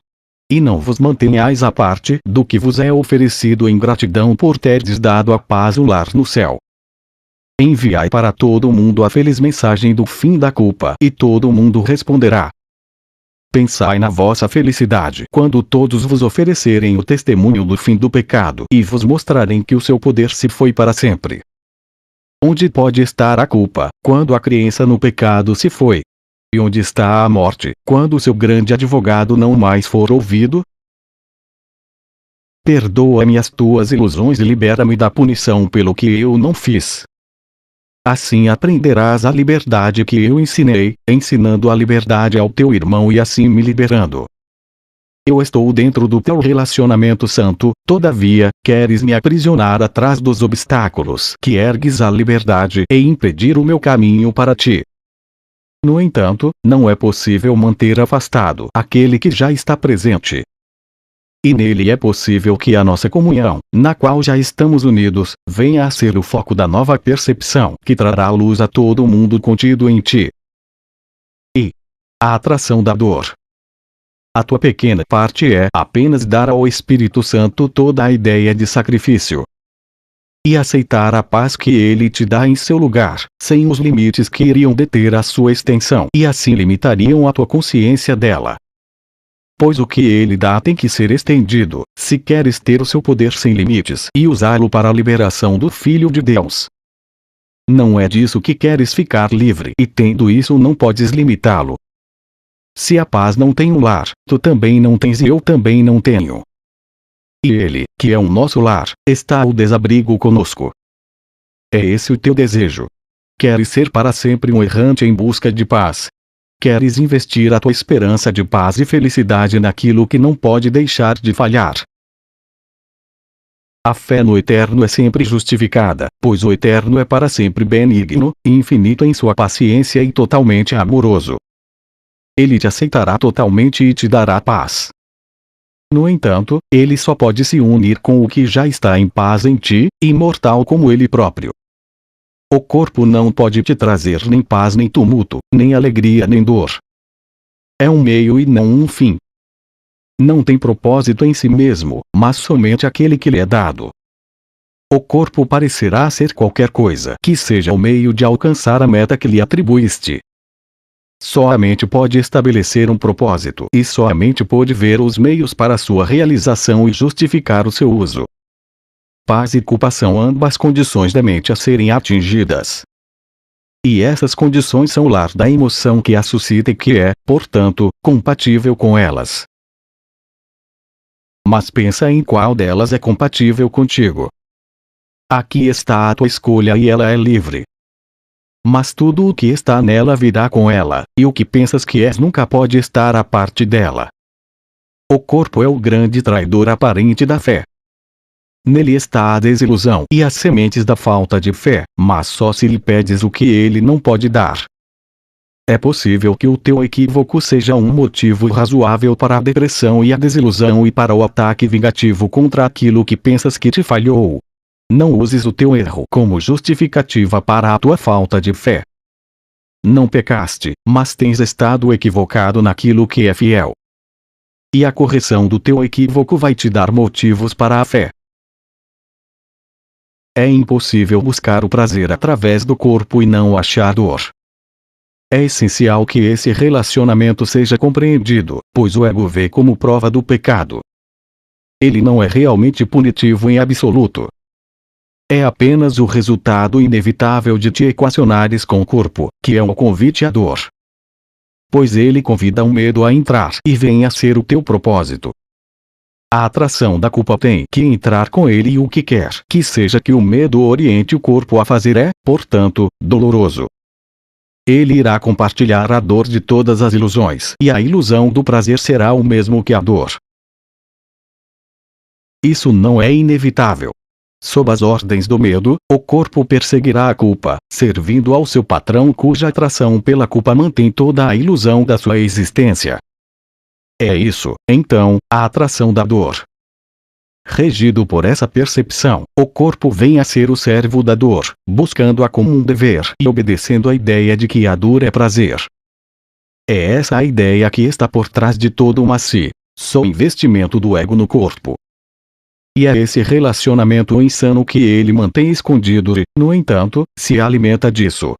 Speaker 1: E não vos mantenhais à parte do que vos é oferecido em gratidão por terdes dado a paz o lar no céu. Enviai para todo o mundo a feliz mensagem do fim da culpa e todo o mundo responderá. Pensai na vossa felicidade quando todos vos oferecerem o testemunho do fim do pecado e vos mostrarem que o seu poder se foi para sempre. Onde pode estar a culpa, quando a crença no pecado se foi? E onde está a morte, quando o seu grande advogado não mais for ouvido? Perdoa-me as tuas ilusões e libera-me da punição pelo que eu não fiz. Assim aprenderás a liberdade que eu ensinei, ensinando a liberdade ao teu irmão e assim me liberando. Eu estou dentro do teu relacionamento santo, todavia, queres me aprisionar atrás dos obstáculos que ergues à liberdade e impedir o meu caminho para ti. No entanto, não é possível manter afastado aquele que já está presente. E nele é possível que a nossa comunhão, na qual já estamos unidos, venha a ser o foco da nova percepção que trará luz a todo o mundo contido em ti. E a atração da dor. A tua pequena parte é apenas dar ao Espírito Santo toda a ideia de sacrifício. E aceitar a paz que ele te dá em seu lugar, sem os limites que iriam deter a sua extensão e assim limitariam a tua consciência dela. Pois o que ele dá tem que ser estendido, se queres ter o seu poder sem limites e usá-lo para a liberação do Filho de Deus. Não é disso que queres ficar livre e tendo isso não podes limitá-lo. Se a paz não tem um lar, tu também não tens e eu também não tenho. E ele, que é o nosso lar, está ao desabrigo conosco. É esse o teu desejo? Queres ser para sempre um errante em busca de paz? Queres investir a tua esperança de paz e felicidade naquilo que não pode deixar de falhar? A fé no Eterno é sempre justificada, pois o Eterno é para sempre benigno, infinito em sua paciência e totalmente amoroso. Ele te aceitará totalmente e te dará paz. No entanto, ele só pode se unir com o que já está em paz em ti, imortal como ele próprio. O corpo não pode te trazer nem paz nem tumulto, nem alegria nem dor. É um meio e não um fim. Não tem propósito em si mesmo, mas somente aquele que lhe é dado. O corpo parecerá ser qualquer coisa que seja o meio de alcançar a meta que lhe atribuíste. Só a mente pode estabelecer um propósito e só a mente pode ver os meios para sua realização e justificar o seu uso. Paz e culpa são ambas condições da mente a serem atingidas. E essas condições são o lar da emoção que a suscita e que é, portanto, compatível com elas. Mas pensa em qual delas é compatível contigo. Aqui está a tua escolha e ela é livre. Mas tudo o que está nela virá com ela, e o que pensas que és nunca pode estar à parte dela. O corpo é o grande traidor aparente da fé. Nele está a desilusão e as sementes da falta de fé, mas só se lhe pedes o que ele não pode dar. É possível que o teu equívoco seja um motivo razoável para a depressão e a desilusão e para o ataque vingativo contra aquilo que pensas que te falhou. Não uses o teu erro como justificativa para a tua falta de fé. Não pecaste, mas tens estado equivocado naquilo que é fiel. E a correção do teu equívoco vai te dar motivos para a fé. é impossível buscar o prazer através do corpo e não achar dor. É essencial que esse relacionamento seja compreendido, pois o ego vê como prova do pecado. Ele não é realmente punitivo em absoluto. É apenas o resultado inevitável de te equacionares com o corpo, que é o convite à dor. Pois ele convida o medo a entrar e vem a ser o teu propósito. A atração da culpa tem que entrar com ele e o que quer que seja que o medo oriente o corpo a fazer é, portanto, doloroso. Ele irá compartilhar a dor de todas as ilusões e a ilusão do prazer será o mesmo que a dor. Isso não é inevitável. Sob as ordens do medo, o corpo perseguirá a culpa, servindo ao seu patrão cuja atração pela culpa mantém toda a ilusão da sua existência. É isso, então, a atração da dor. Regido por essa percepção, o corpo vem a ser o servo da dor, buscando-a como um dever e obedecendo à ideia de que a dor é prazer. É essa a ideia que está por trás de todo o maciço investimento do ego no corpo. E é esse relacionamento insano que ele mantém escondido e, no entanto, se alimenta disso.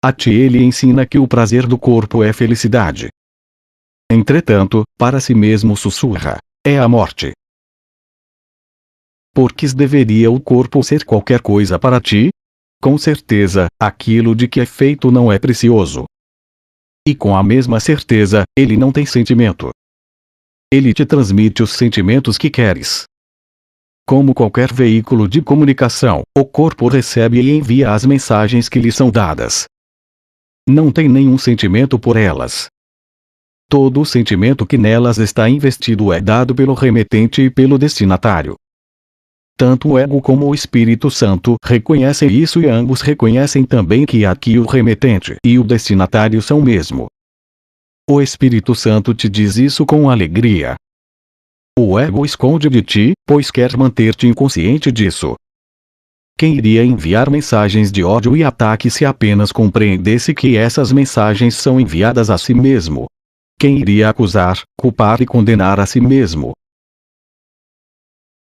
Speaker 1: A ti ele ensina que o prazer do corpo é felicidade. Entretanto, para si mesmo sussurra: é a morte. Por que deveria o corpo ser qualquer coisa para ti? Com certeza, aquilo de que é feito não é precioso. E com a mesma certeza, ele não tem sentimento. Ele te transmite os sentimentos que queres. Como qualquer veículo de comunicação, o corpo recebe e envia as mensagens que lhe são dadas. Não tem nenhum sentimento por elas. Todo o sentimento que nelas está investido é dado pelo remetente e pelo destinatário. Tanto o ego como o Espírito Santo reconhecem isso e ambos reconhecem também que aqui o remetente e o destinatário são o mesmo. O Espírito Santo te diz isso com alegria. O ego esconde de ti, pois quer manter-te inconsciente disso. Quem iria enviar mensagens de ódio e ataque se apenas compreendesse que essas mensagens são enviadas a si mesmo? Quem iria acusar, culpar e condenar a si mesmo?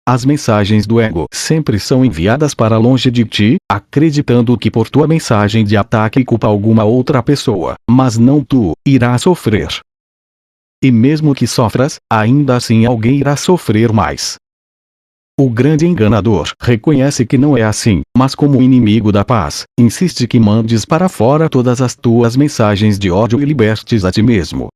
Speaker 1: As mensagens do ego sempre são enviadas para longe de ti, acreditando que por tua mensagem de ataque culpa alguma outra pessoa, mas não tu, irá sofrer. E mesmo que sofras, ainda assim alguém irá sofrer mais. O grande enganador reconhece que não é assim, mas como inimigo da paz, insiste que mandes para fora todas as tuas mensagens de ódio e libertes a ti mesmo.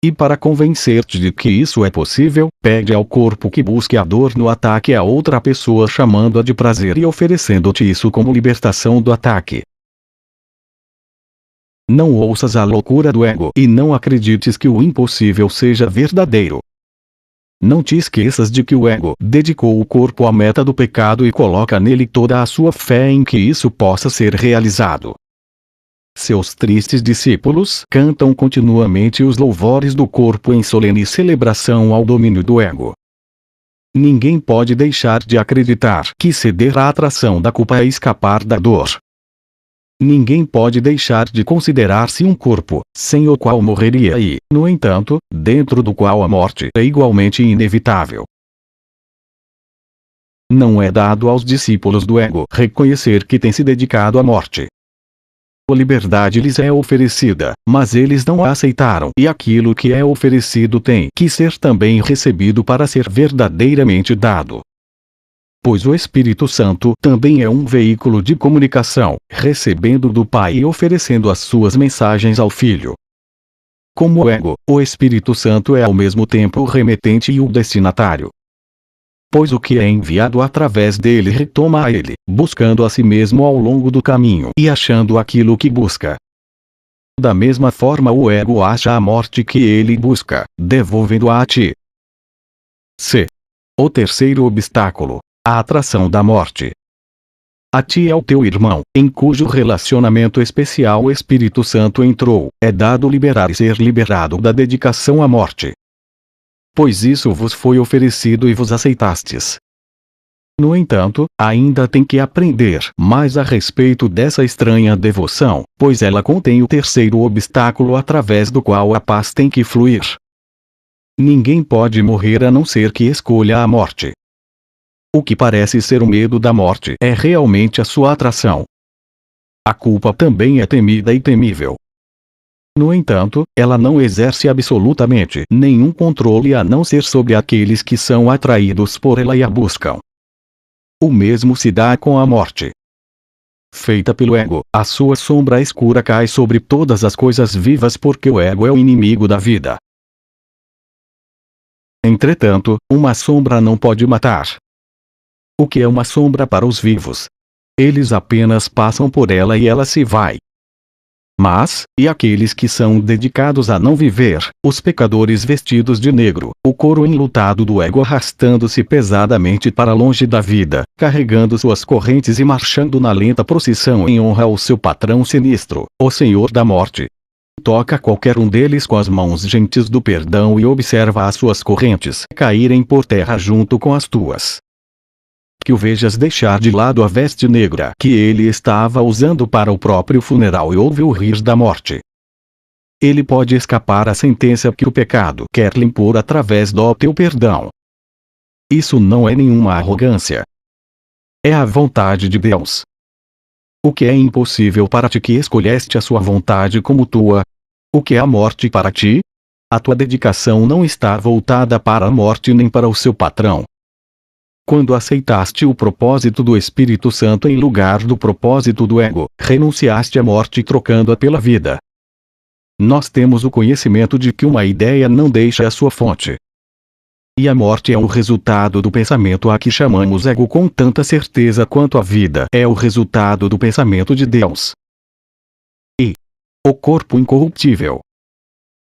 Speaker 1: E para convencer-te de que isso é possível, pede ao corpo que busque a dor no ataque a outra pessoa chamando-a de prazer e oferecendo-te isso como libertação do ataque. Não ouças a loucura do ego e não acredites que o impossível seja verdadeiro. Não te esqueças de que o ego dedicou o corpo à meta do pecado e coloca nele toda a sua fé em que isso possa ser realizado. Seus tristes discípulos cantam continuamente os louvores do corpo em solene celebração ao domínio do ego. Ninguém pode deixar de acreditar que ceder à atração da culpa é escapar da dor. Ninguém pode deixar de considerar-se um corpo, sem o qual morreria e, no entanto, dentro do qual a morte é igualmente inevitável. Não é dado aos discípulos do ego reconhecer que têm se dedicado à morte. A liberdade lhes é oferecida, mas eles não a aceitaram e aquilo que é oferecido tem que ser também recebido para ser verdadeiramente dado. Pois o Espírito Santo também é um veículo de comunicação, recebendo do Pai e oferecendo as suas mensagens ao Filho. Como o ego, o Espírito Santo é ao mesmo tempo o remetente e o destinatário. Pois o que é enviado através dele retoma a ele, buscando a si mesmo ao longo do caminho e achando aquilo que busca. Da mesma forma o ego acha a morte que ele busca, devolvendo-a a ti. C. O terceiro obstáculo. A atração da morte. A ti é o teu irmão, em cujo relacionamento especial o Espírito Santo entrou, é dado liberar e ser liberado da dedicação à morte. Pois isso vos foi oferecido e vos aceitastes. No entanto, ainda tem que aprender mais a respeito dessa estranha devoção, pois ela contém o terceiro obstáculo através do qual a paz tem que fluir. Ninguém pode morrer a não ser que escolha a morte. O que parece ser o medo da morte é realmente a sua atração. A culpa também é temida e temível. No entanto, ela não exerce absolutamente nenhum controle a não ser sobre aqueles que são atraídos por ela e a buscam. O mesmo se dá com a morte. Feita pelo ego, a sua sombra escura cai sobre todas as coisas vivas porque o ego é o inimigo da vida. Entretanto, uma sombra não pode matar. O que é uma sombra para os vivos? Eles apenas passam por ela e ela se vai. Mas, e aqueles que são dedicados a não viver, os pecadores vestidos de negro, o couro enlutado do ego arrastando-se pesadamente para longe da vida, carregando suas correntes e marchando na lenta procissão em honra ao seu patrão sinistro, o Senhor da Morte. Toca qualquer um deles com as mãos gentis do perdão e observa as suas correntes caírem por terra junto com as tuas. Que o vejas deixar de lado a veste negra que ele estava usando para o próprio funeral e ouve-o rir da morte. Ele pode escapar à sentença que o pecado quer lhe impor através do teu perdão. Isso não é nenhuma arrogância. É a vontade de Deus. O que é impossível para ti que escolheste a sua vontade como tua? O que é a morte para ti? A tua dedicação não está voltada para a morte nem para o seu patrão. Quando aceitaste o propósito do Espírito Santo em lugar do propósito do ego, renunciaste à morte trocando-a pela vida. Nós temos o conhecimento de que uma ideia não deixa a sua fonte. E a morte é o resultado do pensamento a que chamamos ego com tanta certeza quanto a vida é o resultado do pensamento de Deus. E o corpo incorruptível.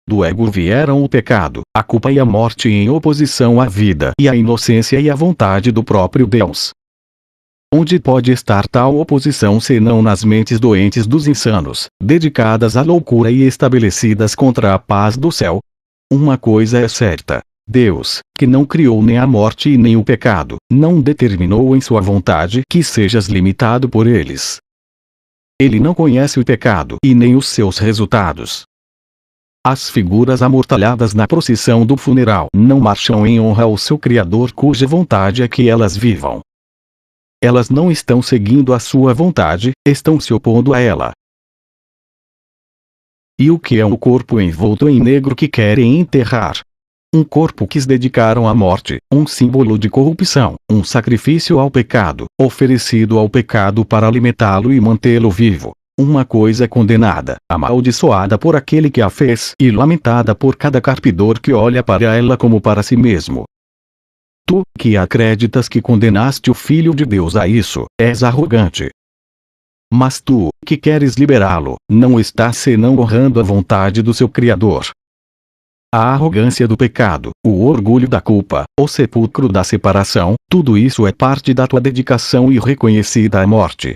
Speaker 1: Do ego vieram o pecado, a culpa e a morte em oposição à vida e à inocência e à vontade do próprio Deus. Onde pode estar tal oposição senão nas mentes doentes dos insanos, dedicadas à loucura e estabelecidas contra a paz do céu? Uma coisa é certa: Deus, que não criou nem a morte e nem o pecado, não determinou em sua vontade que sejas limitado por eles. Ele não conhece o pecado e nem os seus resultados. As figuras amortalhadas na procissão do funeral não marcham em honra ao seu Criador cuja vontade é que elas vivam. Elas não estão seguindo a sua vontade, estão se opondo a ela. E o que é um corpo envolto em negro que querem enterrar? Um corpo que se dedicaram à morte, um símbolo de corrupção, um sacrifício ao pecado, oferecido ao pecado para alimentá-lo e mantê-lo vivo. Uma coisa condenada, amaldiçoada por aquele que a fez e lamentada por cada carpidor que olha para ela como para si mesmo. Tu, que acreditas que condenaste o Filho de Deus a isso, és arrogante. Mas tu, que queres liberá-lo, não estás senão honrando a vontade do seu Criador. A arrogância do pecado, o orgulho da culpa, o sepulcro da separação, tudo isso é parte da tua dedicação irreconhecida à morte.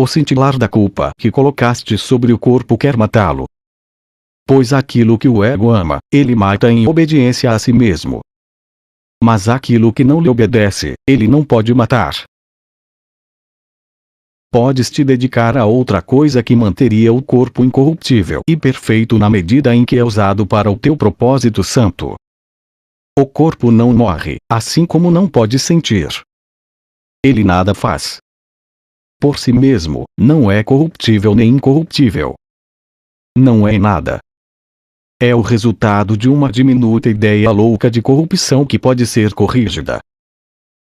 Speaker 1: O cintilar da culpa que colocaste sobre o corpo quer matá-lo. Pois aquilo que o ego ama, ele mata em obediência a si mesmo. Mas aquilo que não lhe obedece, ele não pode matar. Podes te dedicar a outra coisa que manteria o corpo incorruptível e perfeito na medida em que é usado para o teu propósito santo. O corpo não morre, assim como não pode sentir. Ele nada faz. Por si mesmo, não é corruptível nem incorruptível. Não é nada. É o resultado de uma diminuta ideia louca de corrupção que pode ser corrigida.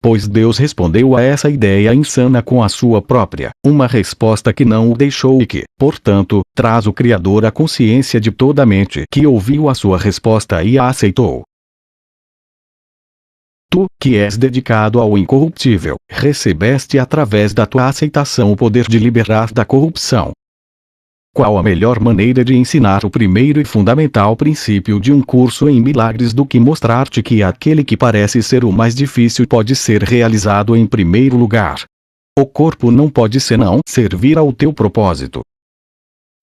Speaker 1: Pois Deus respondeu a essa ideia insana com a sua própria, uma resposta que não o deixou e que, portanto, traz o Criador à consciência de toda a mente que ouviu a sua resposta e a aceitou. Tu, que és dedicado ao incorruptível, recebeste através da tua aceitação o poder de liberar da corrupção. Qual a melhor maneira de ensinar o primeiro e fundamental princípio de um curso em milagres do que mostrar-te que aquele que parece ser o mais difícil pode ser realizado em primeiro lugar? O corpo não pode senão servir ao teu propósito.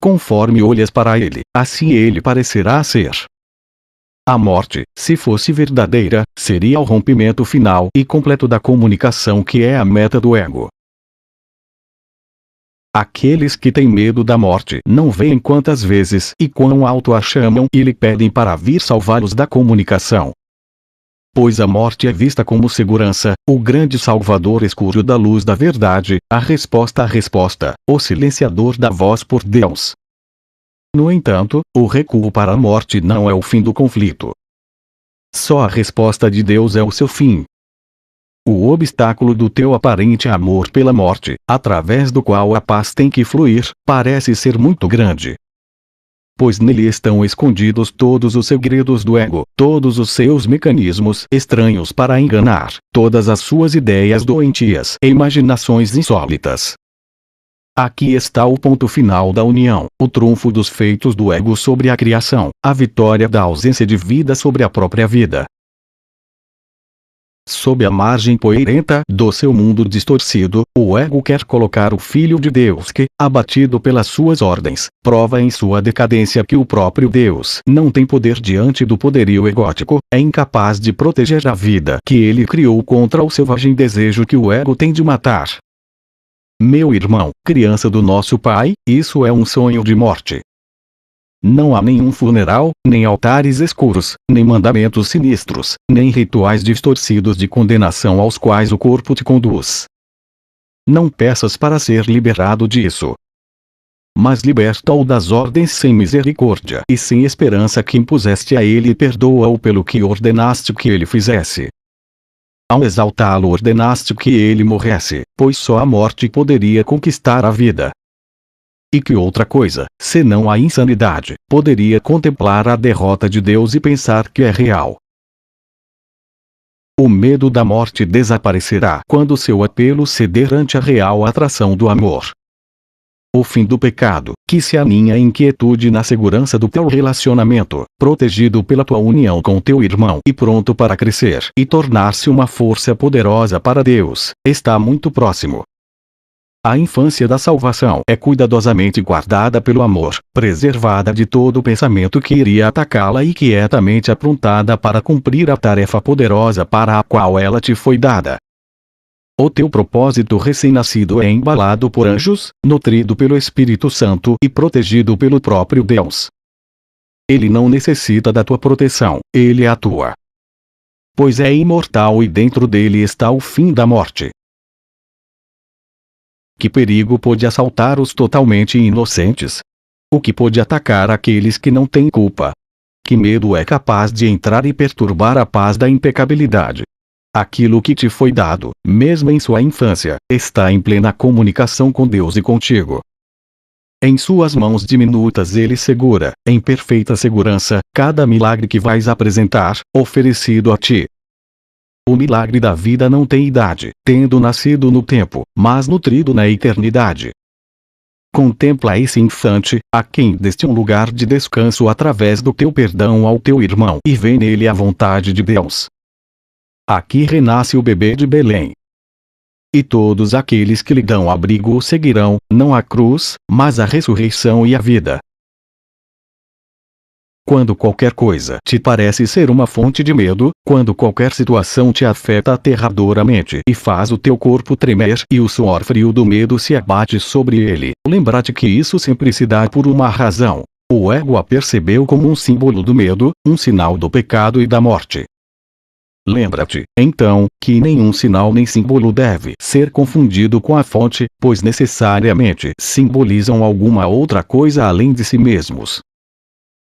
Speaker 1: Conforme olhas para ele, assim ele parecerá ser. A morte, se fosse verdadeira, seria o rompimento final e completo da comunicação que é a meta do ego. Aqueles que têm medo da morte não veem quantas vezes e quão alto a chamam e lhe pedem para vir salvá-los da comunicação. pois a morte é vista como segurança, o grande salvador escuro da luz da verdade, a resposta, o silenciador da voz por Deus. No entanto, o recuo para a morte não é o fim do conflito. Só a resposta de Deus é o seu fim. O obstáculo do teu aparente amor pela morte, através do qual a paz tem que fluir, parece ser muito grande. Pois nele estão escondidos todos os segredos do ego, todos os seus mecanismos estranhos para enganar, todas as suas ideias doentias e imaginações insólitas. Aqui está o ponto final da união, o trunfo dos feitos do ego sobre a criação, a vitória da ausência de vida sobre a própria vida. Sob a margem poeirenta do seu mundo distorcido, o ego quer colocar o Filho de Deus que, abatido pelas suas ordens, prova em sua decadência que o próprio Deus não tem poder diante do poderio egótico, é incapaz de proteger a vida que ele criou contra o selvagem desejo que o ego tem de matar. Meu irmão, criança do nosso Pai, isso é um sonho de morte. Não há nenhum funeral, nem altares escuros, nem mandamentos sinistros, nem rituais distorcidos de condenação aos quais o corpo te conduz. Não peças para ser liberado disso. Mas liberta-o das ordens sem misericórdia e sem esperança que impuseste a ele e perdoa-o pelo que ordenaste que ele fizesse. Ao exaltá-lo ordenaste que ele morresse, pois só a morte poderia conquistar a vida. E que outra coisa, senão a insanidade, poderia contemplar a derrota de Deus e pensar que é real? O medo da morte desaparecerá quando seu apelo ceder ante a real atração do amor. O fim do pecado, que se aninha em quietude na segurança do teu relacionamento, protegido pela tua união com teu irmão e pronto para crescer e tornar-se uma força poderosa para Deus, está muito próximo. A infância da salvação é cuidadosamente guardada pelo amor, preservada de todo pensamento que iria atacá-la e quietamente aprontada para cumprir a tarefa poderosa para a qual ela te foi dada. O teu propósito recém-nascido é embalado por anjos, nutrido pelo Espírito Santo e protegido pelo próprio Deus. Ele não necessita da tua proteção, ele é a tua. Pois é imortal e dentro dele está o fim da morte. Que perigo pode assaltar os totalmente inocentes? O que pode atacar aqueles que não têm culpa? Que medo é capaz de entrar e perturbar a paz da impecabilidade? Aquilo que te foi dado, mesmo em sua infância, está em plena comunicação com Deus e contigo. Em suas mãos diminutas ele segura, em perfeita segurança, cada milagre que vais apresentar, oferecido a ti. O milagre da vida não tem idade, tendo nascido no tempo, mas nutrido na eternidade. Contempla esse infante, a quem deste um lugar de descanso através do teu perdão ao teu irmão e vê nele a vontade de Deus. Aqui renasce o bebê de Belém. E todos aqueles que lhe dão abrigo o seguirão, não a cruz, mas a ressurreição e a vida. Quando qualquer coisa te parece ser uma fonte de medo, quando qualquer situação te afeta aterradoramente e faz o teu corpo tremer e o suor frio do medo se abate sobre ele, lembra-te que isso sempre se dá por uma razão. O ego a percebeu como um símbolo do medo, um sinal do pecado e da morte. Lembra-te, então, que nenhum sinal nem símbolo deve ser confundido com a fonte, pois necessariamente simbolizam alguma outra coisa além de si mesmos.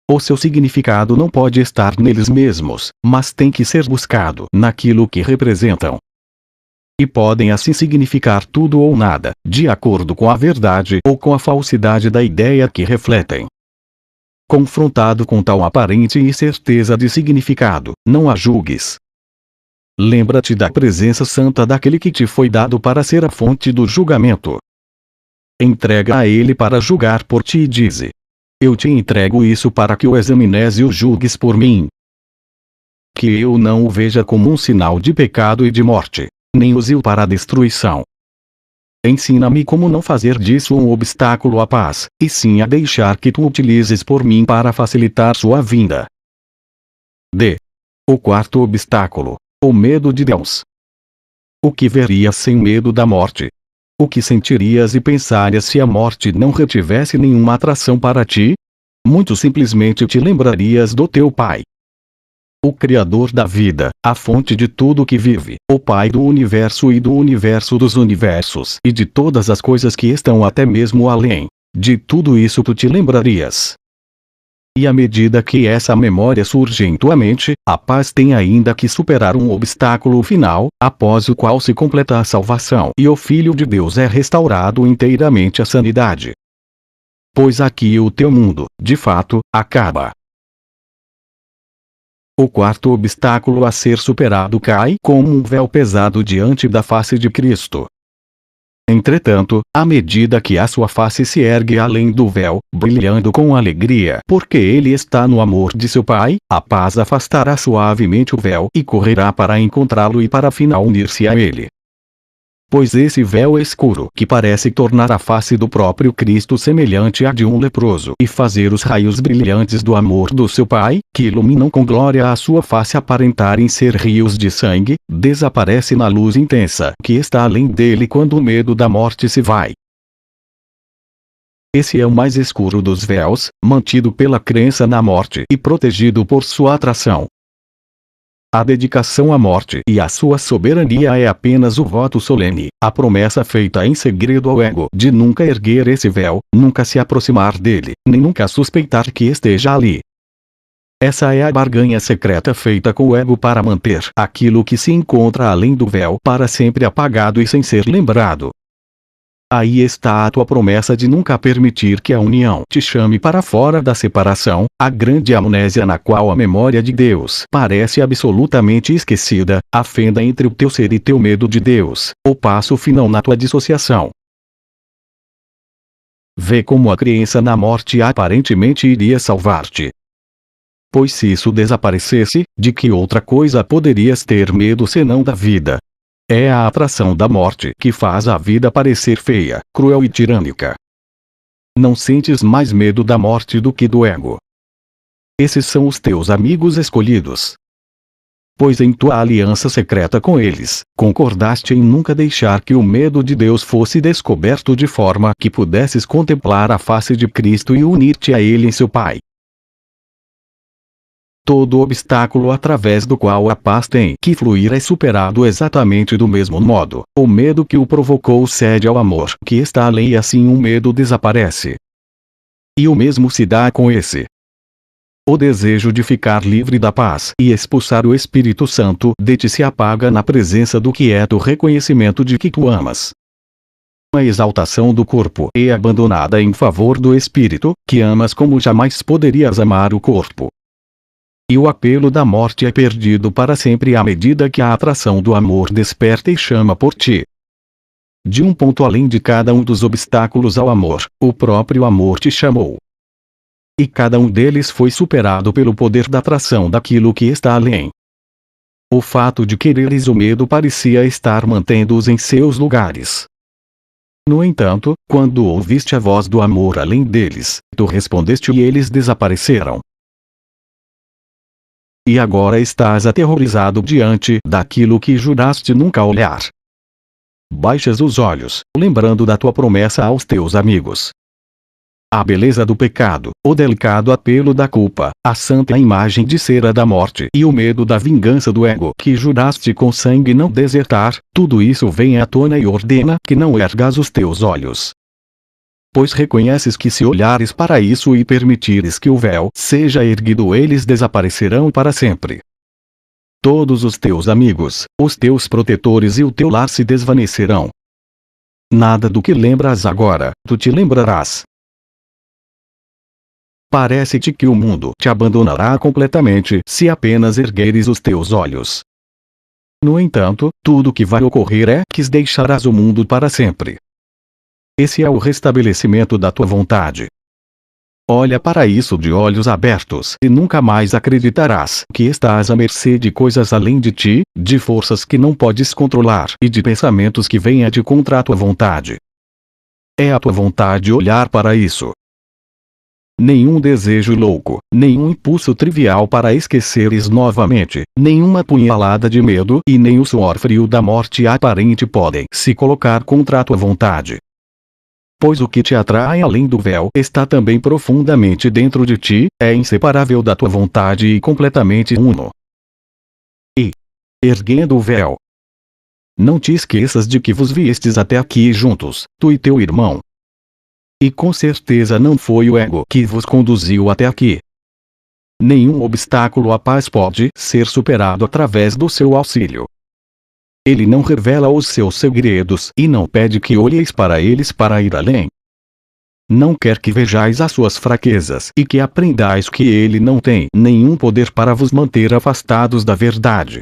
Speaker 1: O seu significado não pode estar neles mesmos, mas tem que ser buscado naquilo que representam. E podem assim significar tudo ou nada, de acordo com a verdade ou com a falsidade da ideia que refletem. Confrontado com tal aparente incerteza de significado, não a julgues. Lembra-te da presença santa daquele que te foi dado para ser a fonte do julgamento. Entrega a ele para julgar por ti e dize: eu te entrego isso para que o examines e o julgues por mim. Que eu não o veja como um sinal de pecado e de morte, nem use-o para a destruição. Ensina-me como não fazer disso um obstáculo à paz, e sim a deixar que tu utilizes por mim para facilitar sua vinda. D. O quarto obstáculo: o medo de Deus. O que verias sem medo da morte? O que sentirias e pensarias se a morte não retivesse nenhuma atração para ti? Muito simplesmente te lembrarias do teu pai. o Criador da vida, a fonte de tudo que vive, o Pai do universo e do universo dos universos e de todas as coisas que estão até mesmo além. De tudo isso tu te lembrarias. E à medida que essa memória surge em tua mente, a paz tem ainda que superar um obstáculo final, após o qual se completa a salvação e o Filho de Deus é restaurado inteiramente à sanidade. Pois aqui o teu mundo, de fato, acaba. O quarto obstáculo a ser superado cai como um véu pesado diante da face de Cristo. Entretanto, à medida que a sua face se ergue além do véu, brilhando com alegria, porque ele está no amor de seu Pai, a paz afastará suavemente o véu e correrá para encontrá-lo e para afinal unir-se a ele. Pois esse véu escuro que parece tornar a face do próprio Cristo semelhante à de um leproso e fazer os raios brilhantes do amor do seu Pai, que iluminam com glória a sua face aparentarem ser rios de sangue, desaparece na luz intensa que está além dele quando o medo da morte se vai. Esse é o mais escuro dos véus, mantido pela crença na morte e protegido por sua atração. A dedicação à morte e à sua soberania é apenas o voto solene, a promessa feita em segredo ao ego de nunca erguer esse véu, nunca se aproximar dele, nem nunca suspeitar que esteja ali. Essa é a barganha secreta feita com o ego para manter aquilo que se encontra além do véu para sempre apagado e sem ser lembrado. Aí está a tua promessa de nunca permitir que a união te chame para fora da separação, a grande amnésia na qual a memória de Deus parece absolutamente esquecida, a fenda entre o teu ser e teu medo de Deus, o passo final na tua dissociação. Vê como a crença na morte aparentemente iria salvar-te. Pois se isso desaparecesse, de que outra coisa poderias ter medo senão da vida? É a atração da morte que faz a vida parecer feia, cruel e tirânica. Não sentes mais medo da morte do que do ego. Esses são os teus amigos escolhidos. Pois em tua aliança secreta com eles, concordaste em nunca deixar que o medo de Deus fosse descoberto de forma que pudesses contemplar a face de Cristo e unir-te a Ele em seu Pai. Todo obstáculo através do qual a paz tem que fluir é superado exatamente do mesmo modo. O medo que o provocou cede ao amor que está além e assim o medo desaparece. E o mesmo se dá com esse. O desejo de ficar livre da paz e expulsar o Espírito Santo de ti se apaga na presença do quieto reconhecimento de que tu amas. A exaltação do corpo é abandonada em favor do Espírito, que amas como jamais poderias amar o corpo. E o apelo da morte é perdido para sempre à medida que a atração do amor desperta e chama por ti. De um ponto além de cada um dos obstáculos ao amor, o próprio amor te chamou. E cada um deles foi superado pelo poder da atração daquilo que está além. O fato de quereres o medo parecia estar mantendo-os em seus lugares. No entanto, quando ouviste a voz do amor além deles, tu respondeste e eles desapareceram. E agora estás aterrorizado diante daquilo que juraste nunca olhar. Baixas os olhos, lembrando da tua promessa aos teus amigos. A beleza do pecado, o delicado apelo da culpa, a santa imagem de cera da morte e o medo da vingança do ego que juraste com sangue não desertar, tudo isso vem à tona e ordena que não ergas os teus olhos. Pois reconheces que se olhares para isso e permitires que o véu seja erguido eles desaparecerão para sempre. Todos os teus amigos, os teus protetores e o teu lar se desvanecerão. Nada do que lembras agora, tu te lembrarás. Parece-te que o mundo te abandonará completamente se apenas ergueres os teus olhos. No entanto, tudo o que vai ocorrer é que deixarás o mundo para sempre. Esse é o restabelecimento da tua vontade. Olha para isso de olhos abertos e nunca mais acreditarás que estás à mercê de coisas além de ti, de forças que não podes controlar e de pensamentos que venham de contra a tua vontade. É a tua vontade olhar para isso. Nenhum desejo louco, nenhum impulso trivial para esqueceres novamente, nenhuma punhalada de medo e nem o suor frio da morte aparente podem se colocar contra a tua vontade. Pois o que te atrai além do véu está também profundamente dentro de ti, é inseparável da tua vontade e completamente uno. erguendo o véu. Não te esqueças de que vos viestes até aqui juntos, tu e teu irmão. E com certeza não foi o ego que vos conduziu até aqui. Nenhum obstáculo à paz pode ser superado através do seu auxílio. Ele não revela os seus segredos e não pede que olheis para eles para ir além. Não quer que vejais as suas fraquezas e que aprendais que ele não tem nenhum poder para vos manter afastados da verdade.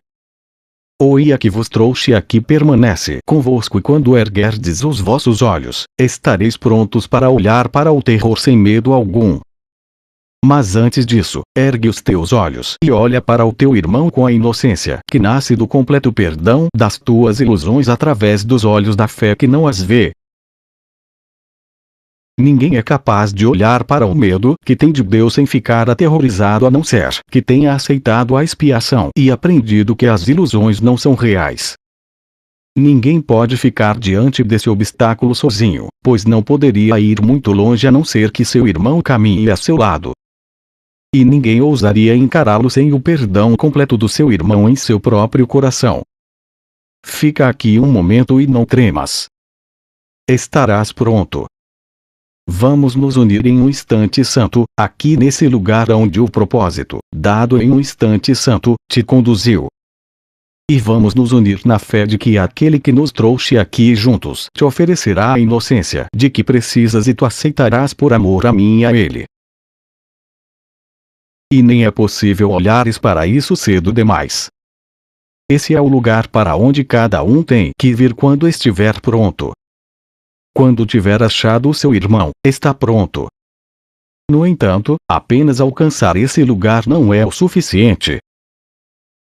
Speaker 1: O Ia que vos trouxe aqui permanece convosco e quando erguerdes os vossos olhos, estareis prontos para olhar para o terror sem medo algum. Mas antes disso, ergue os teus olhos e olha para o teu irmão com a inocência que nasce do completo perdão das tuas ilusões através dos olhos da fé que não as vê. Ninguém é capaz de olhar para o medo que tem de Deus sem ficar aterrorizado a não ser que tenha aceitado a expiação e aprendido que as ilusões não são reais. Ninguém pode ficar diante desse obstáculo sozinho, pois não poderia ir muito longe a não ser que seu irmão caminhe a seu lado. E ninguém ousaria encará-lo sem o perdão completo do seu irmão em seu próprio coração. Fica aqui um momento e não tremas. Estarás pronto. Vamos nos unir em um instante santo, aqui nesse lugar onde o propósito, dado em um instante santo, te conduziu. E vamos nos unir na fé de que aquele que nos trouxe aqui juntos te oferecerá a inocência de que precisas e tu aceitarás por amor a mim e a ele. E nem é possível olhares para isso cedo demais. Esse é o lugar para onde cada um tem que vir quando estiver pronto. Quando tiver achado o seu irmão, está pronto. No entanto, apenas alcançar esse lugar não é o suficiente.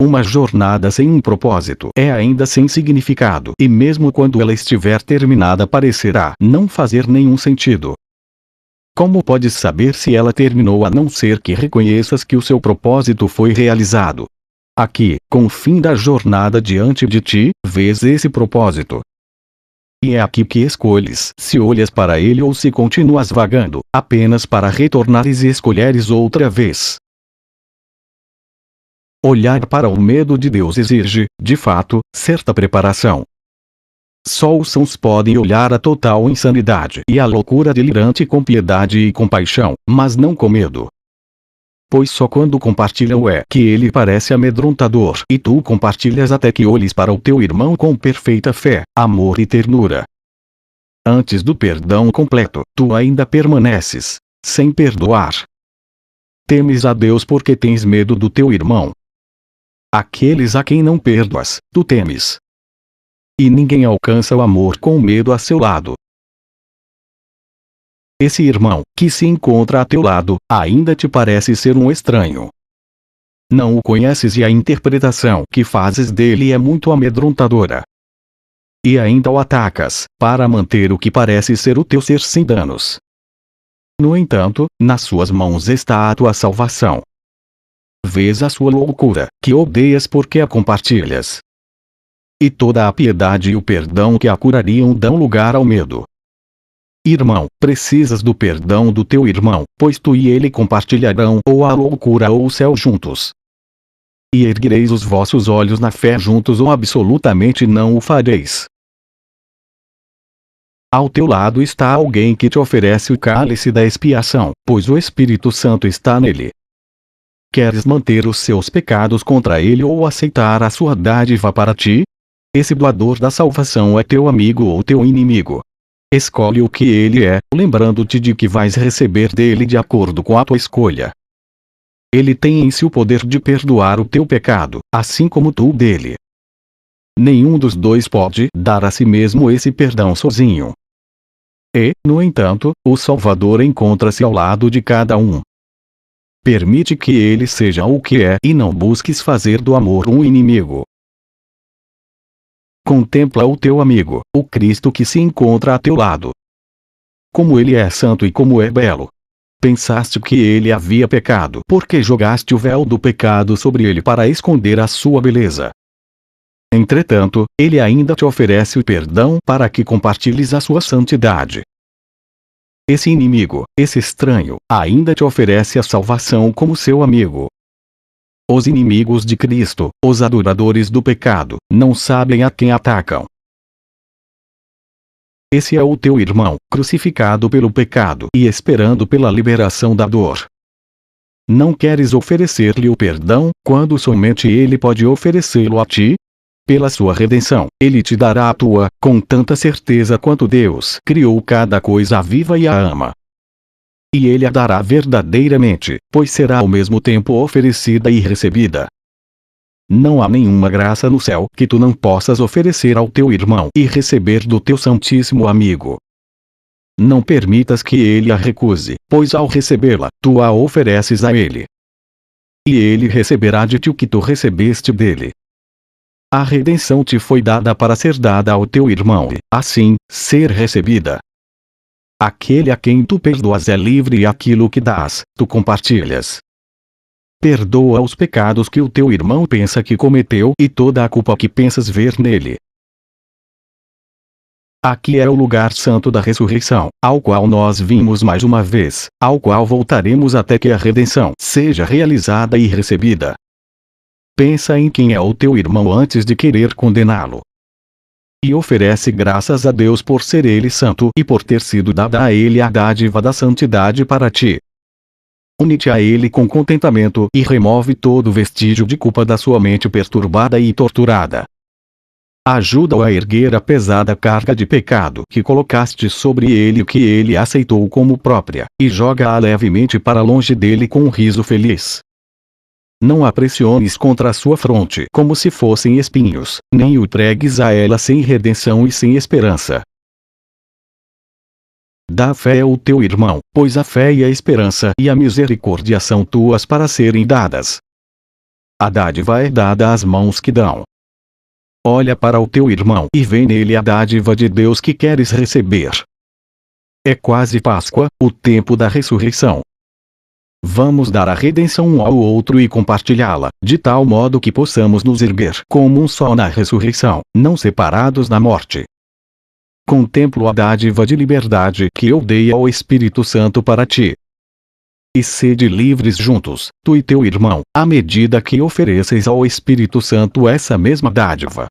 Speaker 1: Uma jornada sem um propósito é ainda sem significado e mesmo quando ela estiver terminada parecerá não fazer nenhum sentido. Como podes saber se ela terminou a não ser que reconheças que o seu propósito foi realizado? Aqui, com o fim da jornada diante de ti, vês esse propósito. E é aqui que escolhes se olhas para ele ou se continuas vagando, apenas para retornares e escolheres outra vez. Olhar para o medo de Deus exige, de fato, certa preparação. Só os sãos podem olhar a total insanidade e a loucura delirante com piedade e compaixão, mas não com medo. Pois só quando compartilham é que ele parece amedrontador e tu compartilhas até que olhes para o teu irmão com perfeita fé, amor e ternura. Antes do perdão completo, tu ainda permaneces sem perdoar. Temes a Deus porque tens medo do teu irmão. Aqueles a quem não perdoas, tu temes. E ninguém alcança o amor com medo a seu lado. Esse irmão, que se encontra a teu lado, ainda te parece ser um estranho. Não o conheces e a interpretação que fazes dele é muito amedrontadora. E ainda o atacas, para manter o que parece ser o teu ser sem danos. No entanto, nas suas mãos está a tua salvação. Vês a sua loucura, que odeias porque a compartilhas. E toda a piedade e o perdão que a curariam dão lugar ao medo. Irmão, precisas do perdão do teu irmão, pois tu e ele compartilharão ou a loucura ou o céu juntos. E erguereis os vossos olhos na fé juntos ou absolutamente não o fareis. Ao teu lado está alguém que te oferece o cálice da expiação, pois o Espírito Santo está nele. Queres manter os seus pecados contra ele ou aceitar a sua dádiva para ti? Esse doador da salvação é teu amigo ou teu inimigo. Escolhe o que ele é, lembrando-te de que vais receber dele de acordo com a tua escolha. Ele tem em si o poder de perdoar o teu pecado, assim como tu dele. Nenhum dos dois pode dar a si mesmo esse perdão sozinho. E, no entanto, o Salvador encontra-se ao lado de cada um. Permite que ele seja o que é e não busques fazer do amor um inimigo. Contempla o teu amigo, o Cristo que se encontra a teu lado. Como ele é santo e como é belo. Pensaste que ele havia pecado porque jogaste o véu do pecado sobre ele para esconder a sua beleza. Entretanto, ele ainda te oferece o perdão para que compartilhes a sua santidade. Esse inimigo, esse estranho, ainda te oferece a salvação como seu amigo. Os inimigos de Cristo, os adoradores do pecado, não sabem a quem atacam. Esse é o teu irmão, crucificado pelo pecado e esperando pela liberação da dor. Não queres oferecer-lhe o perdão, quando somente ele pode oferecê-lo a ti? Pela sua redenção, ele te dará a tua, com tanta certeza quanto Deus criou cada coisa viva e a ama. E ele a dará verdadeiramente, pois será ao mesmo tempo oferecida e recebida. Não há nenhuma graça no céu que tu não possas oferecer ao teu irmão e receber do teu santíssimo amigo. Não permitas que ele a recuse, pois ao recebê-la, tu a ofereces a ele. E ele receberá de ti o que tu recebeste dele. A redenção te foi dada para ser dada ao teu irmão e, assim, ser recebida. Aquele a quem tu perdoas é livre e aquilo que dás, tu compartilhas. Perdoa os pecados que o teu irmão pensa que cometeu e toda a culpa que pensas ver nele. Aqui é o lugar santo da ressurreição, ao qual nós vimos mais uma vez, ao qual voltaremos até que a redenção seja realizada e recebida. Pensa em quem é o teu irmão antes de querer condená-lo. E oferece graças a Deus por ser ele santo e por ter sido dada a ele a dádiva da santidade para ti. Une-te a ele com contentamento e remove todo vestígio de culpa da sua mente perturbada e torturada. Ajuda-o a erguer a pesada carga de pecado que colocaste sobre ele, que ele aceitou como própria, e joga-a levemente para longe dele com um riso feliz. Não a pressiones contra a sua fronte como se fossem espinhos, nem o pregues a ela sem redenção e sem esperança. Dá fé ao teu irmão, pois a fé e a esperança e a misericórdia são tuas para serem dadas. A dádiva é dada às mãos que dão. Olha para o teu irmão e vê nele a dádiva de Deus que queres receber. É quase Páscoa, o tempo da ressurreição. Vamos dar a redenção um ao outro e compartilhá-la, de tal modo que possamos nos erguer como um só na ressurreição, não separados na morte. Contemplo a dádiva de liberdade que eu dei ao Espírito Santo para ti. E sede livres juntos, tu e teu irmão, à medida que ofereces ao Espírito Santo essa mesma dádiva.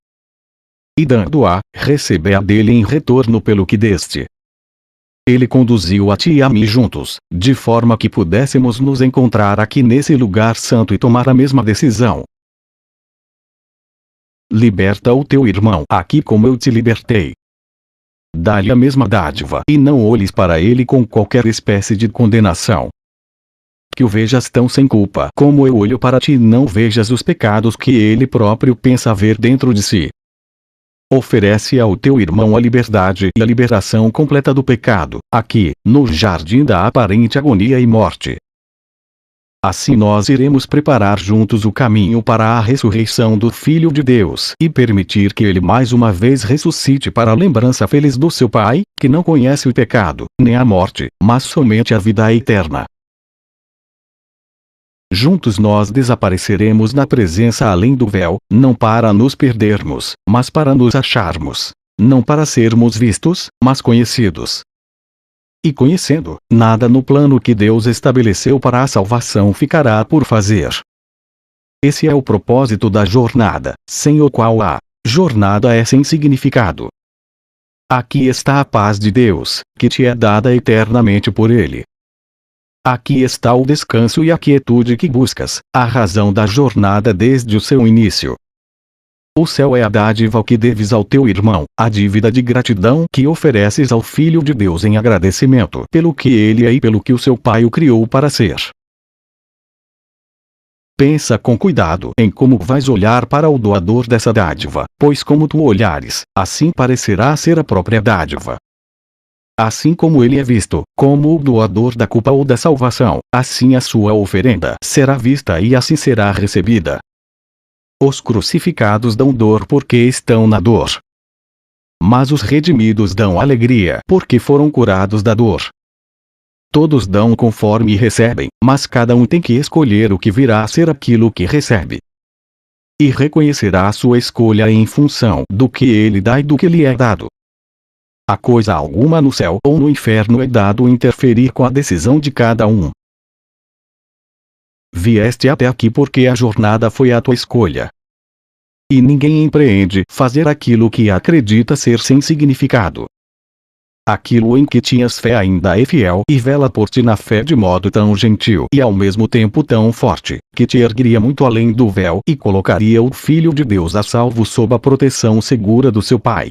Speaker 1: E dando-a, recebe-a dele em retorno pelo que deste. Ele conduziu a ti e a mim juntos, de forma que pudéssemos nos encontrar aqui nesse lugar santo e tomar a mesma decisão. Liberta o teu irmão aqui como eu te libertei. Dá-lhe a mesma dádiva e não olhes para ele com qualquer espécie de condenação. Que o vejas tão sem culpa como eu olho para ti, e não vejas os pecados que ele próprio pensa haver dentro de si. Oferece ao teu irmão a liberdade e a liberação completa do pecado, aqui, no jardim da aparente agonia e morte. Assim nós iremos preparar juntos o caminho para a ressurreição do Filho de Deus e permitir que ele mais uma vez ressuscite para a lembrança feliz do seu Pai, que não conhece o pecado, nem a morte, mas somente a vida eterna. Juntos nós desapareceremos na presença além do véu, não para nos perdermos, mas para nos acharmos. Não para sermos vistos, mas conhecidos. E conhecendo, nada no plano que Deus estabeleceu para a salvação ficará por fazer. Esse é o propósito da jornada, sem o qual a jornada é sem significado. Aqui está a paz de Deus, que te é dada eternamente por Ele. Aqui está o descanso e a quietude que buscas, a razão da jornada desde o seu início. O céu é a dádiva que deves ao teu irmão, a dívida de gratidão que ofereces ao Filho de Deus em agradecimento pelo que ele é e pelo que o seu Pai o criou para ser. Pensa com cuidado em como vais olhar para o doador dessa dádiva, pois como tu olhares, assim parecerá ser a própria dádiva. Assim como ele é visto, como o doador da culpa ou da salvação, assim a sua oferenda será vista e assim será recebida. Os crucificados dão dor porque estão na dor. Mas os redimidos dão alegria porque foram curados da dor. Todos dão conforme recebem, mas cada um tem que escolher o que virá a ser aquilo que recebe. E reconhecerá a sua escolha em função do que ele dá e do que lhe é dado. A coisa alguma no céu ou no inferno é dado interferir com a decisão de cada um. Vieste até aqui porque a jornada foi a tua escolha. E ninguém empreende fazer aquilo que acredita ser sem significado. Aquilo em que tinhas fé ainda é fiel e vela por ti na fé de modo tão gentil e ao mesmo tempo tão forte, que te ergueria muito além do véu e colocaria o Filho de Deus a salvo sob a proteção segura do seu Pai.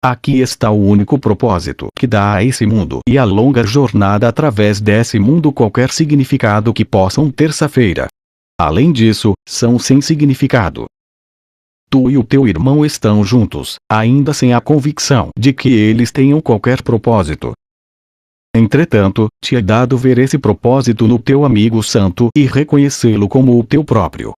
Speaker 1: Aqui está o único propósito que dá a esse mundo e a longa jornada através desse mundo qualquer significado que possam terça-feira. Além disso, são sem significado. Tu e o teu irmão estão juntos, ainda sem a convicção de que eles tenham qualquer propósito. Entretanto, te é dado ver esse propósito no teu amigo santo e reconhecê-lo como o teu próprio.